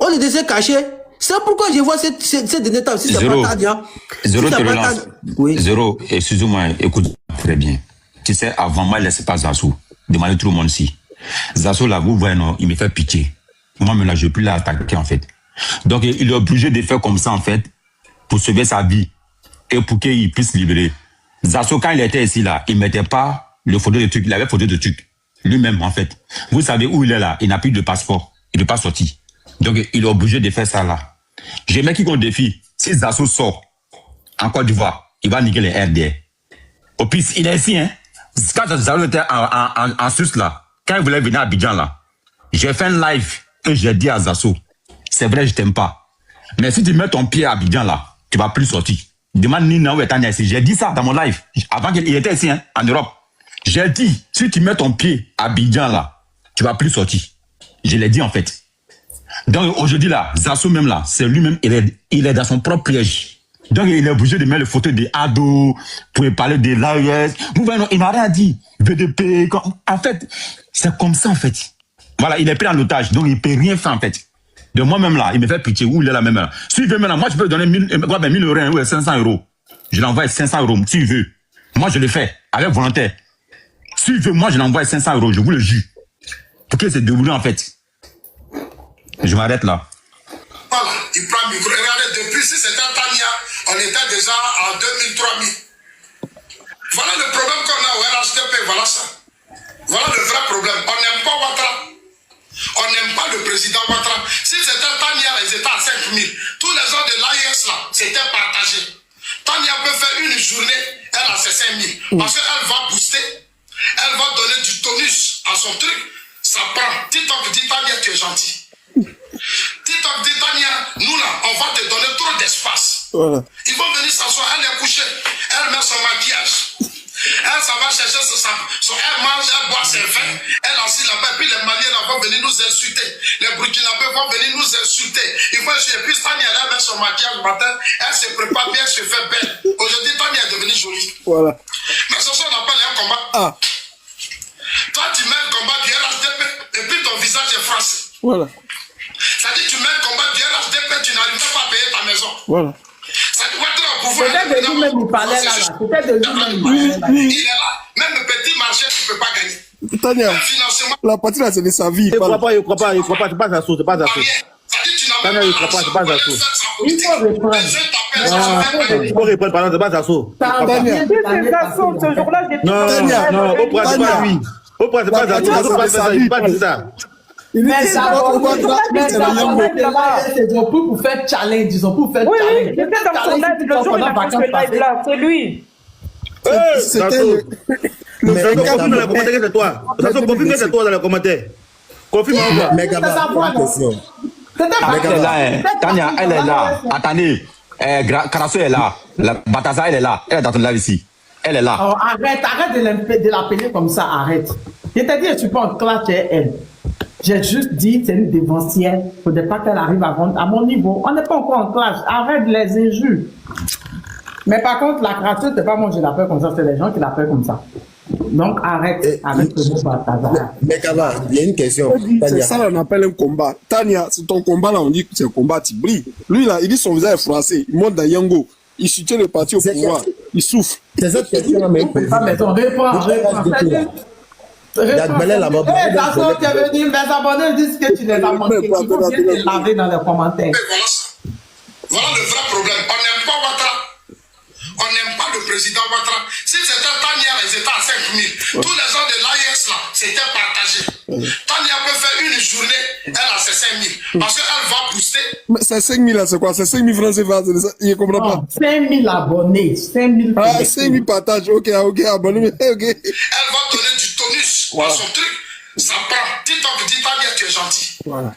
On est de caché. C'est pourquoi je vois cette dernière temps. Si c'est pas Tadia. Zéro te relance. Oui. Zéro, excuse-moi, écoute très bien. Tu sais, avant moi, laissez pas Zasso. Demandez tout le monde si. Zasso, là, vous voyez, non, il me fait pitié. Moi, mais là, je ne vais plus l'attaquer, en fait. Donc, il est obligé de faire comme ça, en fait, pour sauver sa vie et pour qu'il puisse libérer. Zasso, quand il était ici, là, il ne mettait pas le photo de truc. Il avait photo de truc. Lui-même, en fait. Vous savez où il est là. Il n'a plus de passeport. Il ne peut pas sortir. Donc, il est obligé de faire ça, là. J'aimerais qu'il qu'on défie. Si Zasso sort en Côte d'Ivoire, il va niquer les RDR. Au plus, il est ici, hein. Quand Zasso était en Suisse, là, quand il voulait venir à Abidjan, là, j'ai fait un live et j'ai dit à Zasso, c'est vrai, je t'aime pas. Mais si tu mets ton pied à Abidjan, là, tu vas plus sortir. Demande Nina où est Tania ici. J'ai dit ça dans mon live. Avant qu'il était ici, hein, en Europe. J'ai dit, si tu mets ton pied à Abidjan, là, tu vas plus sortir. Je l'ai dit, en fait. Donc, aujourd'hui, là, Zasso même, là, c'est lui-même, il est dans son propre piège. Donc, il est obligé de mettre les photos des ados pour parler de l'AES. Vous voyez, il n'a rien dit. VDP, en fait, c'est comme ça, en fait. Voilà, il est pris en otage, donc il ne peut rien faire, en fait. De moi-même, là, il me fait pitié. Où il est là, même, là. S'il veut, maintenant, moi, je peux donner 1000 euros, hein, ou 500 euros. Je l'envoie 500 euros, s'il veut. Moi, je le fais, avec volonté. S'il veut, moi, je l'envoie 500 euros, je vous le jure. Pour que c'est déroulé, en fait. Je m'arrête là. Voilà, il prend le micro. Regardez, depuis si c'était Tania, on était déjà en 2000-3000. Voilà le problème qu'on a au RHDP, voilà ça. Voilà le vrai problème. On n'aime pas Ouattara. On n'aime pas le président Ouattara. Si c'était Tania, là, ils étaient à 5000. Tous les gens de l'AIS, là, c'était partagé. Tania peut faire une journée, elle a ses 5000. Parce qu'elle va booster. Elle va donner du tonus à son truc. Ça prend. TikTok dit Tania, tu es gentil. TikTok dit Tania, nous là, on va te donner trop d'espace. Voilà. Ils vont venir s'asseoir, elle est couchée. Elle met son maquillage. Elle, ça va chercher elle mange, elle boit ses vins. Elle assis là-bas, puis les Maliens vont venir nous insulter. Les Burkinabés vont venir nous insulter. Ils vont essayer. Puis Tania, elle met son maquillage le matin. Elle se prépare bien, elle se fait belle. Aujourd'hui, Tania est devenue jolie. Voilà. Mais ce soir, on appelle un combat. Ah. Toi, tu mets le combat du RHDP et puis ton visage est froissé. Voilà. Ça dit, tu mets le combat du RHDP, tu n'arrives pas à payer ta maison. Voilà. Ça dit, peut-être de lui-même il parlait là. Peut-être de lui-même il est là. Même le petit marché, tu ne peux pas gagner. Tania, la partie là, c'est de sa vie. Il ne croit pas, c'est pas Zasso, c'est pas Zasso. Tania, il ne croit pas, c'est pas Zasso. Il faut reprendre. Il faut reprendre, pardon, c'est pas Zasso. J'ai dit c'est Zasso, ce jour-là, j'ai dit non, au point, c'est pas lui. Au point, c'est pas Zasso, il pas dit ça. Mais ça c'est pour faire challenge, ils ont pour faire challenge. Oui, c'était dans son live, le jour où il a fait ce live-là, c'est lui. Zasso, confirme dans les commentaires que c'est toi. Zasso, confirme que c'est toi dans les commentaires. Confirme moi. Elle est là, Tania, elle est là. Attendez, Karasso est là. Bataza, elle est là. Elle est dans ton live ici. Elle est là. Oh, arrête de l'appeler comme ça, arrête. Je t'ai dit, je suis pas en classe, elle. J'ai juste dit, c'est une dévancière. Il ne faudrait pas qu'elle arrive à mon niveau. On n'est pas encore en classe. Arrête les injures. Mais par contre, la créature, c'est pas moi, je l'appelle comme ça. C'est les gens qui l'appellent comme ça. Donc arrête le mot Balthazar. Mais Kaba, il y a une question. C'est ça qu'on appelle un combat. Tania, c'est ton combat là, on dit que c'est un combat Tibri. Lui là, il dit son visage est français. Il monte dans Yango. Il soutient le parti au pouvoir. Il souffle. C'est cette question-là, mais Dagbalé là-bas. Eh, Dassault, tu es venu, mes abonnés disent que tu les as manqués. Il faut bien te laver dans les commentaires. Voilà le vrai problème. On n'aime pas Ouattara. On n'aime pas le président Ouattara. Si c'était Tania, ils étaient à 5 000. Tous les gens de l'AIS là, c'était partagé. Tania peut faire une journée, elle a ses 5 000. Parce qu'elle va pousser. Mais c'est 5 000 là, c'est quoi? C'est 5 000 francs CFA. Il ne comprend pas. 5 000 abonnés. 5 000 ah, 5 000 partages. Ok, abonnés. Ok. Elle va donner du tonus à son truc. Ça prend. TikTok dit Tania, tu es gentil. Voilà.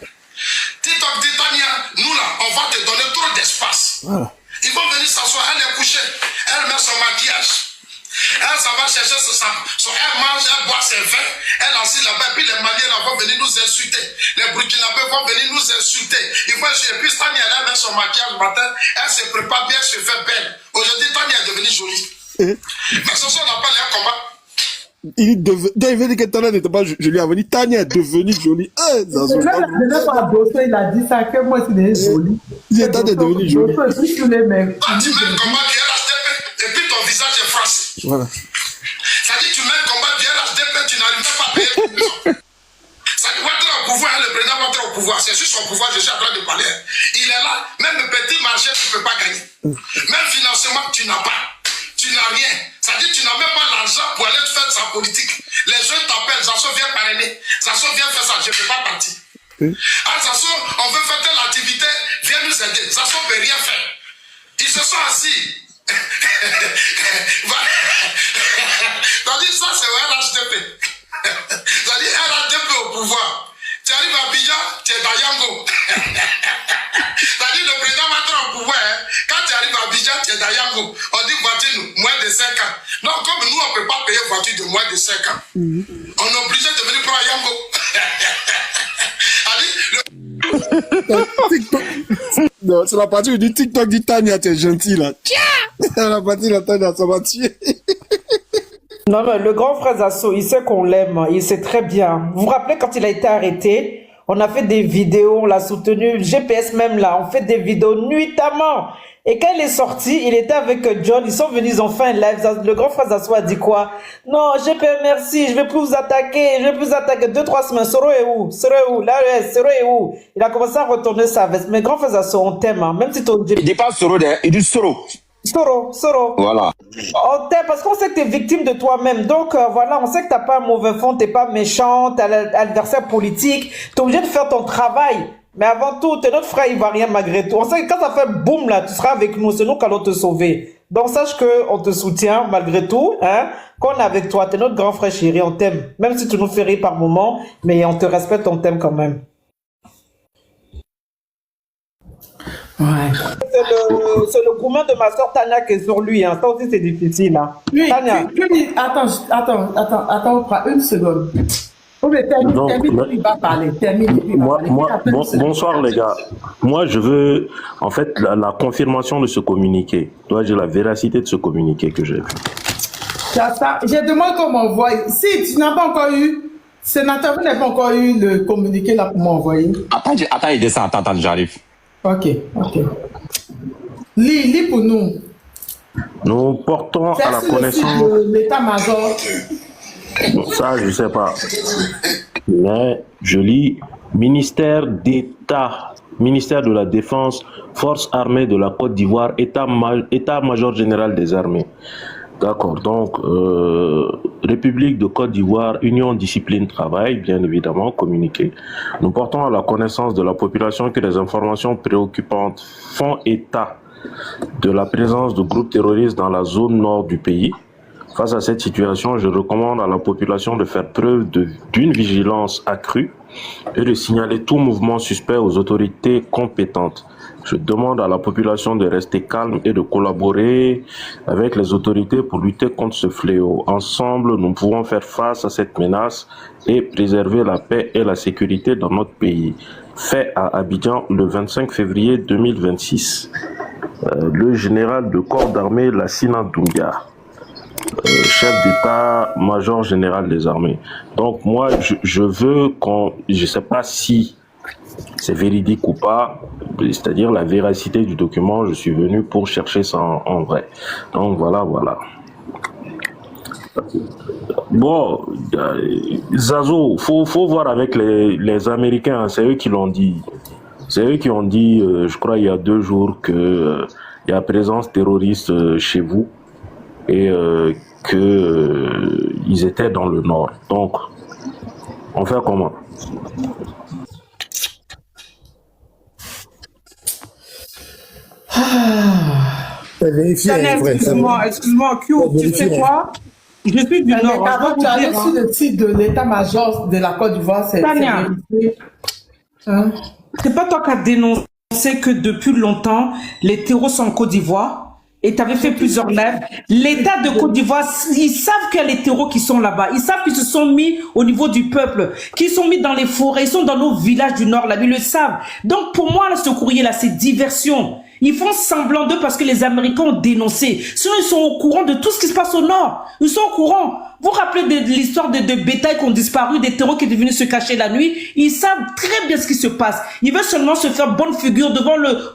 TikTok dit Tania, nous là, on va te donner trop d'espace. Voilà. Ils vont venir s'asseoir, elle est couchée, elle met son maquillage. Elle s'en va chercher elle mange, elle boit ses vins, elle est assise là-bas, puis les Maliens là vont venir nous insulter. Les Burkinabés vont venir nous insulter. Ils vont jouer. Puis Tania, elle met son maquillage le matin, elle se prépare bien, elle se fait belle. Aujourd'hui, Tania est devenue jolie. Mais ce soir, on appelle un combat. Il veut dire que Tania n'était pas jolie. Il dit Tania est devenue jolie. Il a dit ça, que moi, c'est jolie. Il est devenu jolie. Toi, tu mets le combat du RHDP et puis ton visage est français. Voilà. Ça dit, tu mets le combat du RHDP, tu n'arrives même pas à payer pour maison. Ça dit, Ouattara au pouvoir, le président Ouattara au pouvoir. C'est sur son pouvoir, je suis en train de parler. Il est là, même le petit marché, tu ne peux pas gagner. Même financement, tu n'as pas. Tu n'as rien. Ça dit, tu n'as même pas l'argent pour aller faire sa politique. Les jeunes t'appellent, Zasso vient parrainer. Zasso vient faire ça, je ne peux pas partir. Ah, Zasso, on veut faire telle activité, viens nous aider. Zasso ne peut rien faire. Ils se sont assis. C'est-à-dire, ça, c'est au RHDP. C'est-à-dire, RHDP au pouvoir. Tu arrives à Abidjan, tu es dans Yango. C'est-à-dire, le président va être au pouvoir. Quand tu arrives à Abidjan, tu es dans Yango. On dit voiture, moins de 5 ans. Non, comme nous, on ne peut pas payer voiture de moins de 5 ans. On est obligé de venir prendre Yango. TikTok. Non, c'est la partie où du TikTok dit Tania, tu es gentil là. C'est la partie où Tania, ça va tuer. Non, mais le grand frère Zasso, il sait qu'on l'aime, il sait très bien. Vous vous rappelez quand il a été arrêté, on a fait des vidéos, on l'a soutenu, le GPS même là, on fait des vidéos nuitamment. Et quand il est sorti, il était avec John, ils sont venus, ils ont fait un live. Le grand frère Zasso a dit quoi? Non, GPS, merci, je vais plus vous attaquer, 2-3 semaines. Soro est où? Là, Soro est où? Il a commencé à retourner sa veste. Mais grand frère Zasso, on t'aime, hein. Même si ton Il dit pas Soro, il dit Soro. Soro. Voilà. On t'aime parce qu'on sait que tu es victime de toi-même. Donc voilà, on sait que tu n'as pas un mauvais fond, tu n'es pas méchant, tu as l'adversaire politique. Tu es obligé de faire ton travail. Mais avant tout, tu es notre frère ivoirien malgré tout. On sait que quand ça fait boum là, tu seras avec nous. C'est nous qui allons te sauver. Donc sache qu'on te soutient malgré tout. Hein, qu'on est avec toi. Tu es notre grand frère chéri, on t'aime. Même si tu nous fais rire par moment, mais on te respecte, on t'aime quand même. Ouais. C'est le gourmand de ma soeur Tania qui est sur lui. Hein. Ça aussi, c'est difficile. Hein. Oui, Tania. Attends, on prend une seconde. Il va parler. Bonsoir les gars. Moi, je veux en fait la confirmation de ce communiqué. Toi, j'ai la véracité de ce communiqué que j'ai vu. J'ai demandé qu'on m'envoie. Si tu n'as pas encore eu, sénateur, vous n'avez pas encore eu le communiqué là pour m'envoyer. Attends, il descend. Attends, j'arrive. Ok. Lis pour nous. Nous portons à la connaissance de l'état-major. Ça, je sais pas. Mais je lis ministère d'État, ministère de la Défense, Forces armées de la Côte d'Ivoire, État-major général des armées. D'accord, donc République de Côte d'Ivoire, Union Discipline Travail, bien évidemment, communiqué. Nous portons à la connaissance de la population que les informations préoccupantes font état de la présence de groupes terroristes dans la zone nord du pays. Face à cette situation, je recommande à la population de faire preuve d'une vigilance accrue et de signaler tout mouvement suspect aux autorités compétentes. Je demande à la population de rester calme et de collaborer avec les autorités pour lutter contre ce fléau. Ensemble, nous pouvons faire face à cette menace et préserver la paix et la sécurité dans notre pays. Fait à Abidjan le 25 février 2026. Le général de corps d'armée Lassina Doumbia. chef d'état-major général des armées. Donc moi, je veux qu'on... Je ne sais pas si c'est véridique ou pas, c'est-à-dire la véracité du document, je suis venu pour chercher ça en vrai. Donc voilà. Bon, Zazo, faut voir avec les Américains, hein, c'est eux qui l'ont dit. C'est eux qui ont dit, je crois il y a 2 jours, que il y a présence terroriste chez vous et que ils étaient dans le nord. Donc, on fait comment? Excuse-moi, Q, tu sais quoi? Je suis du Nord. Avant, tu allais sur le site de l'état-major de la Côte d'Ivoire, c'est vérifié. Hein? C'est pas toi qui as dénoncé que depuis longtemps, les terreaux sont en Côte d'Ivoire et tu avais fait plusieurs lives. L'État de Côte d'Ivoire, ils savent qu'il y a les terreaux qui sont là-bas. Ils savent qu'ils se sont mis au niveau du peuple, qu'ils sont mis dans les forêts, ils sont dans nos villages du Nord, là, ils le savent. Donc pour moi, ce courrier-là, c'est diversion. Ils font semblant d'eux parce que les Américains ont dénoncé. Sinon, ils sont au courant de tout ce qui se passe au Nord. Ils sont au courant. Vous vous rappelez de l'histoire de bétail qui ont disparu, des terreaux qui étaient venus se cacher la nuit? Ils savent très bien ce qui se passe. Ils veulent seulement se faire bonne figure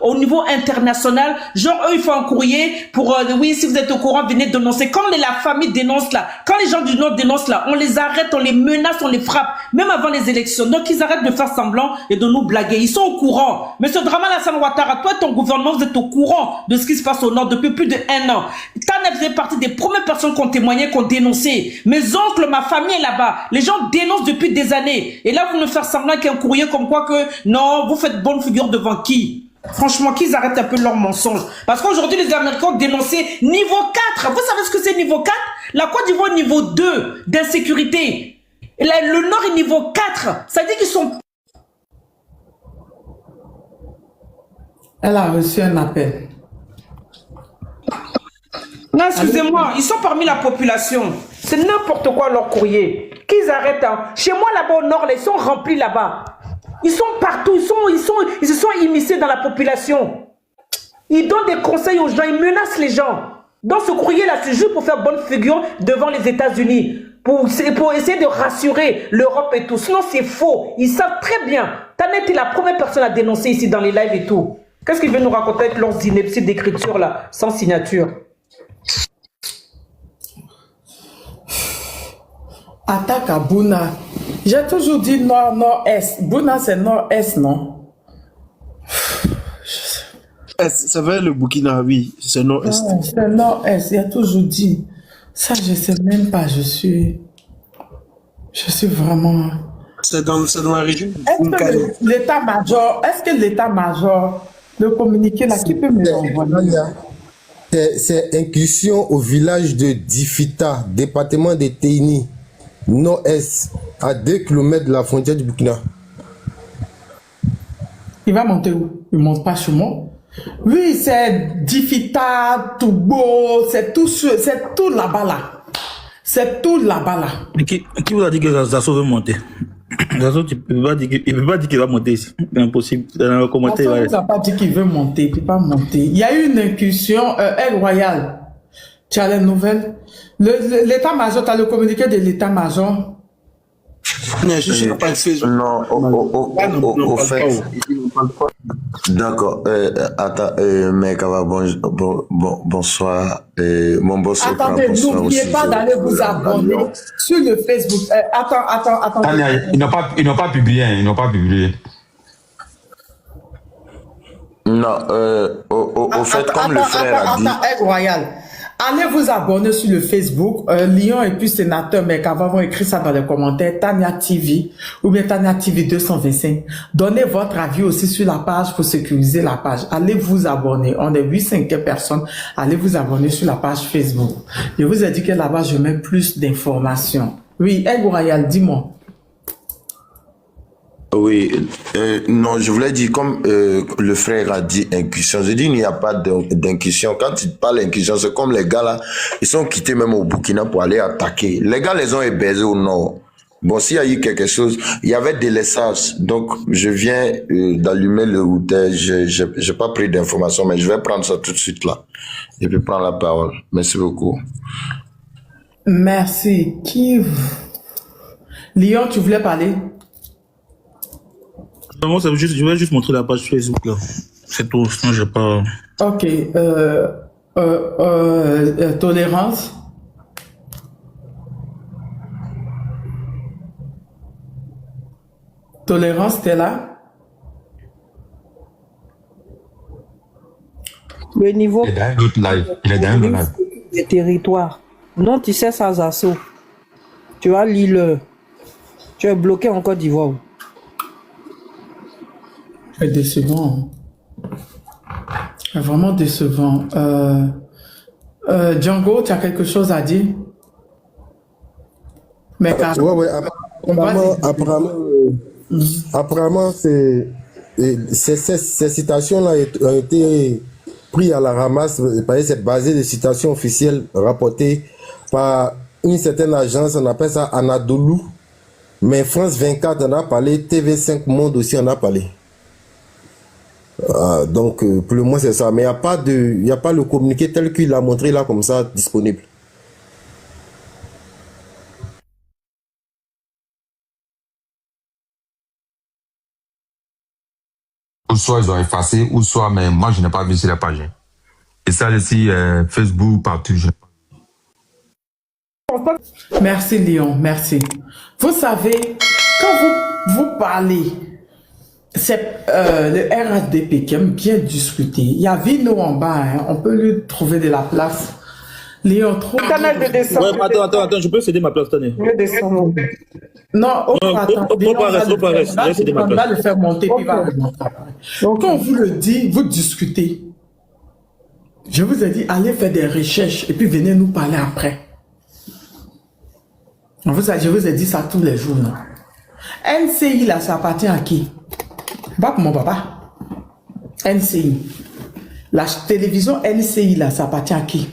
au niveau international. Genre, eux, ils font un courrier pour, oui, si vous êtes au courant, venez dénoncer. Quand la famille dénonce là, quand les gens du Nord dénoncent là, on les arrête, on les menace, on les frappe, même avant les élections. Donc, ils arrêtent de faire semblant et de nous blaguer. Ils sont au courant. Mais ce drama Alassane Ouattara, toi et ton gouvernement, vous êtes au courant de ce qui se passe au Nord depuis plus d'1 an. Tana faisait partie des premières personnes qui ont témoigné, qui ont dénoncé. Mes oncles, ma famille est là-bas. Les gens dénoncent depuis des années. Et là, vous nous faites semblant qu'il y a un courrier comme quoi que non, vous faites bonne figure devant qui? Franchement, qu'ils arrêtent un peu leurs mensonges. Parce qu'aujourd'hui, les Américains ont dénoncé niveau 4. Vous savez ce que c'est niveau 4? La Côte d'Ivoire niveau 2 d'insécurité. Et là, le Nord est niveau 4. Ça veut dire qu'ils sont... Elle a reçu un appel. Non, excusez-moi, ils sont parmi la population. C'est n'importe quoi leur courrier. Qu'ils arrêtent. Hein. Chez moi, là-bas au Nord, ils sont remplis là-bas. Ils sont partout, ils se sont immiscés dans la population. Ils donnent des conseils aux gens, ils menacent les gens. Dans ce courrier-là, c'est juste pour faire bonne figure devant les États-Unis. Pour essayer de rassurer l'Europe et tout. Sinon, c'est faux. Ils savent très bien. Tanet est la première personne à dénoncer ici dans les lives et tout. Qu'est-ce qu'il veut nous raconter avec leurs inepties d'écriture là, sans signature? Attaque à Bouna. J'ai toujours dit nord, nord-est. Bouna, c'est nord-est, non? C'est vers le Burkina, oui. C'est nord-est. C'est nord-est. J'ai toujours dit. Ça, je sais même pas. Je suis vraiment... C'est dans la région. Est-ce que l'état-major, le communiqué là, qui peut me l'envoyer? C'est incursion au village de Difita, département de Teini, nord-est, à 2 km de la frontière du Burkina. Il va monter où? Il ne monte pas chez moi. Oui, c'est Difita, Toubo, c'est tout là-bas là. C'est tout là-bas là. Qui vous a dit que Zazo veut monter? Zazo, il ne peut pas dire qu'il va monter ici. C'est impossible. Dans le commentaire, il n'a pas dit qu'il veut monter. Il ne peut pas monter. Il y a eu une incursion, Air Royal. Tu as les nouvelles? L'état-major, tu as le communiqué de l'état-major? Non, au fait. D'accord. Attends, Mekava, bonsoir. Mon boss. Attendez, n'oubliez pas d'aller vous abonner sur le Facebook. Attends. Ils n'ont pas publié. Non, au fait, comme le frère a dit. Royal. Allez vous abonner sur le Facebook, Lyon et puis sénateur, mais qu'avant vous écrit ça dans les commentaires, Tania TV ou bien Tania TV 225. Donnez votre avis aussi sur la page pour sécuriser la page. Allez vous abonner. On est 8-5 personnes. Allez vous abonner sur la page Facebook. Je vous ai dit que là-bas, je mets plus d'informations. Oui, Ego Royal, dis-moi. Oui, non, je voulais dire, comme le frère a dit incursion, je dis il n'y a pas d'incursion. Quand il parle d'incursion, c'est comme les gars là, ils sont quittés même au Burkina pour aller attaquer. Les gars les ont hébergés au nord. Bon, s'il y a eu quelque chose, il y avait des laissages. Donc, je viens d'allumer le routeur. J'ai pas pris d'informations, mais je vais prendre ça tout de suite là. Et puis prendre la parole. Merci beaucoup. Merci. Lyon, tu voulais parler? Non, moi, je vais juste montrer la page Facebook là. C'est tout, sinon j'ai pas. Ok. Tolérance. Tolérance, t'es là? Le niveau Il est dans un autre live. Il est dans un autre live. des territoires. Non, tu sais ça, Zasso. Tu as l'île. Tu es bloqué en Côte d'Ivoire. C'est décevant. C'est vraiment décevant. Django, tu as quelque chose à dire? Mais ouais, apparemment, ces citations-là ont été prises à la ramasse. C'est basé des citations officielles rapportées par une certaine agence, on appelle ça Anadolu. Mais France 24 en a parlé, TV5 Monde aussi en a parlé. Donc, pour le moins, c'est ça. Mais il n'y a pas le communiqué tel qu'il a montré là, comme ça, disponible. Ou soit ils ont effacé, ou soit, mais moi, je n'ai pas vu sur la page. Et ça, ici, Facebook, partout. Merci, Léon. Merci. Vous savez, quand vous parlez, c'est le RHDP qui aime bien discuter. Il y a Vino en bas, hein, on peut lui trouver de la place. Léon, trop. Ouais, attends, je peux céder ma place, tenez. Non, attends. On va le faire monter, puis il va le monter après. Quand on vous le dit, vous discutez. Je vous ai dit, allez faire des recherches et puis venez nous parler après. Je vous ai dit ça tous les jours. Non? NCI, là, ça appartient à qui? Pas pour mon papa. NCI. La télévision NCI, là, ça appartient à qui?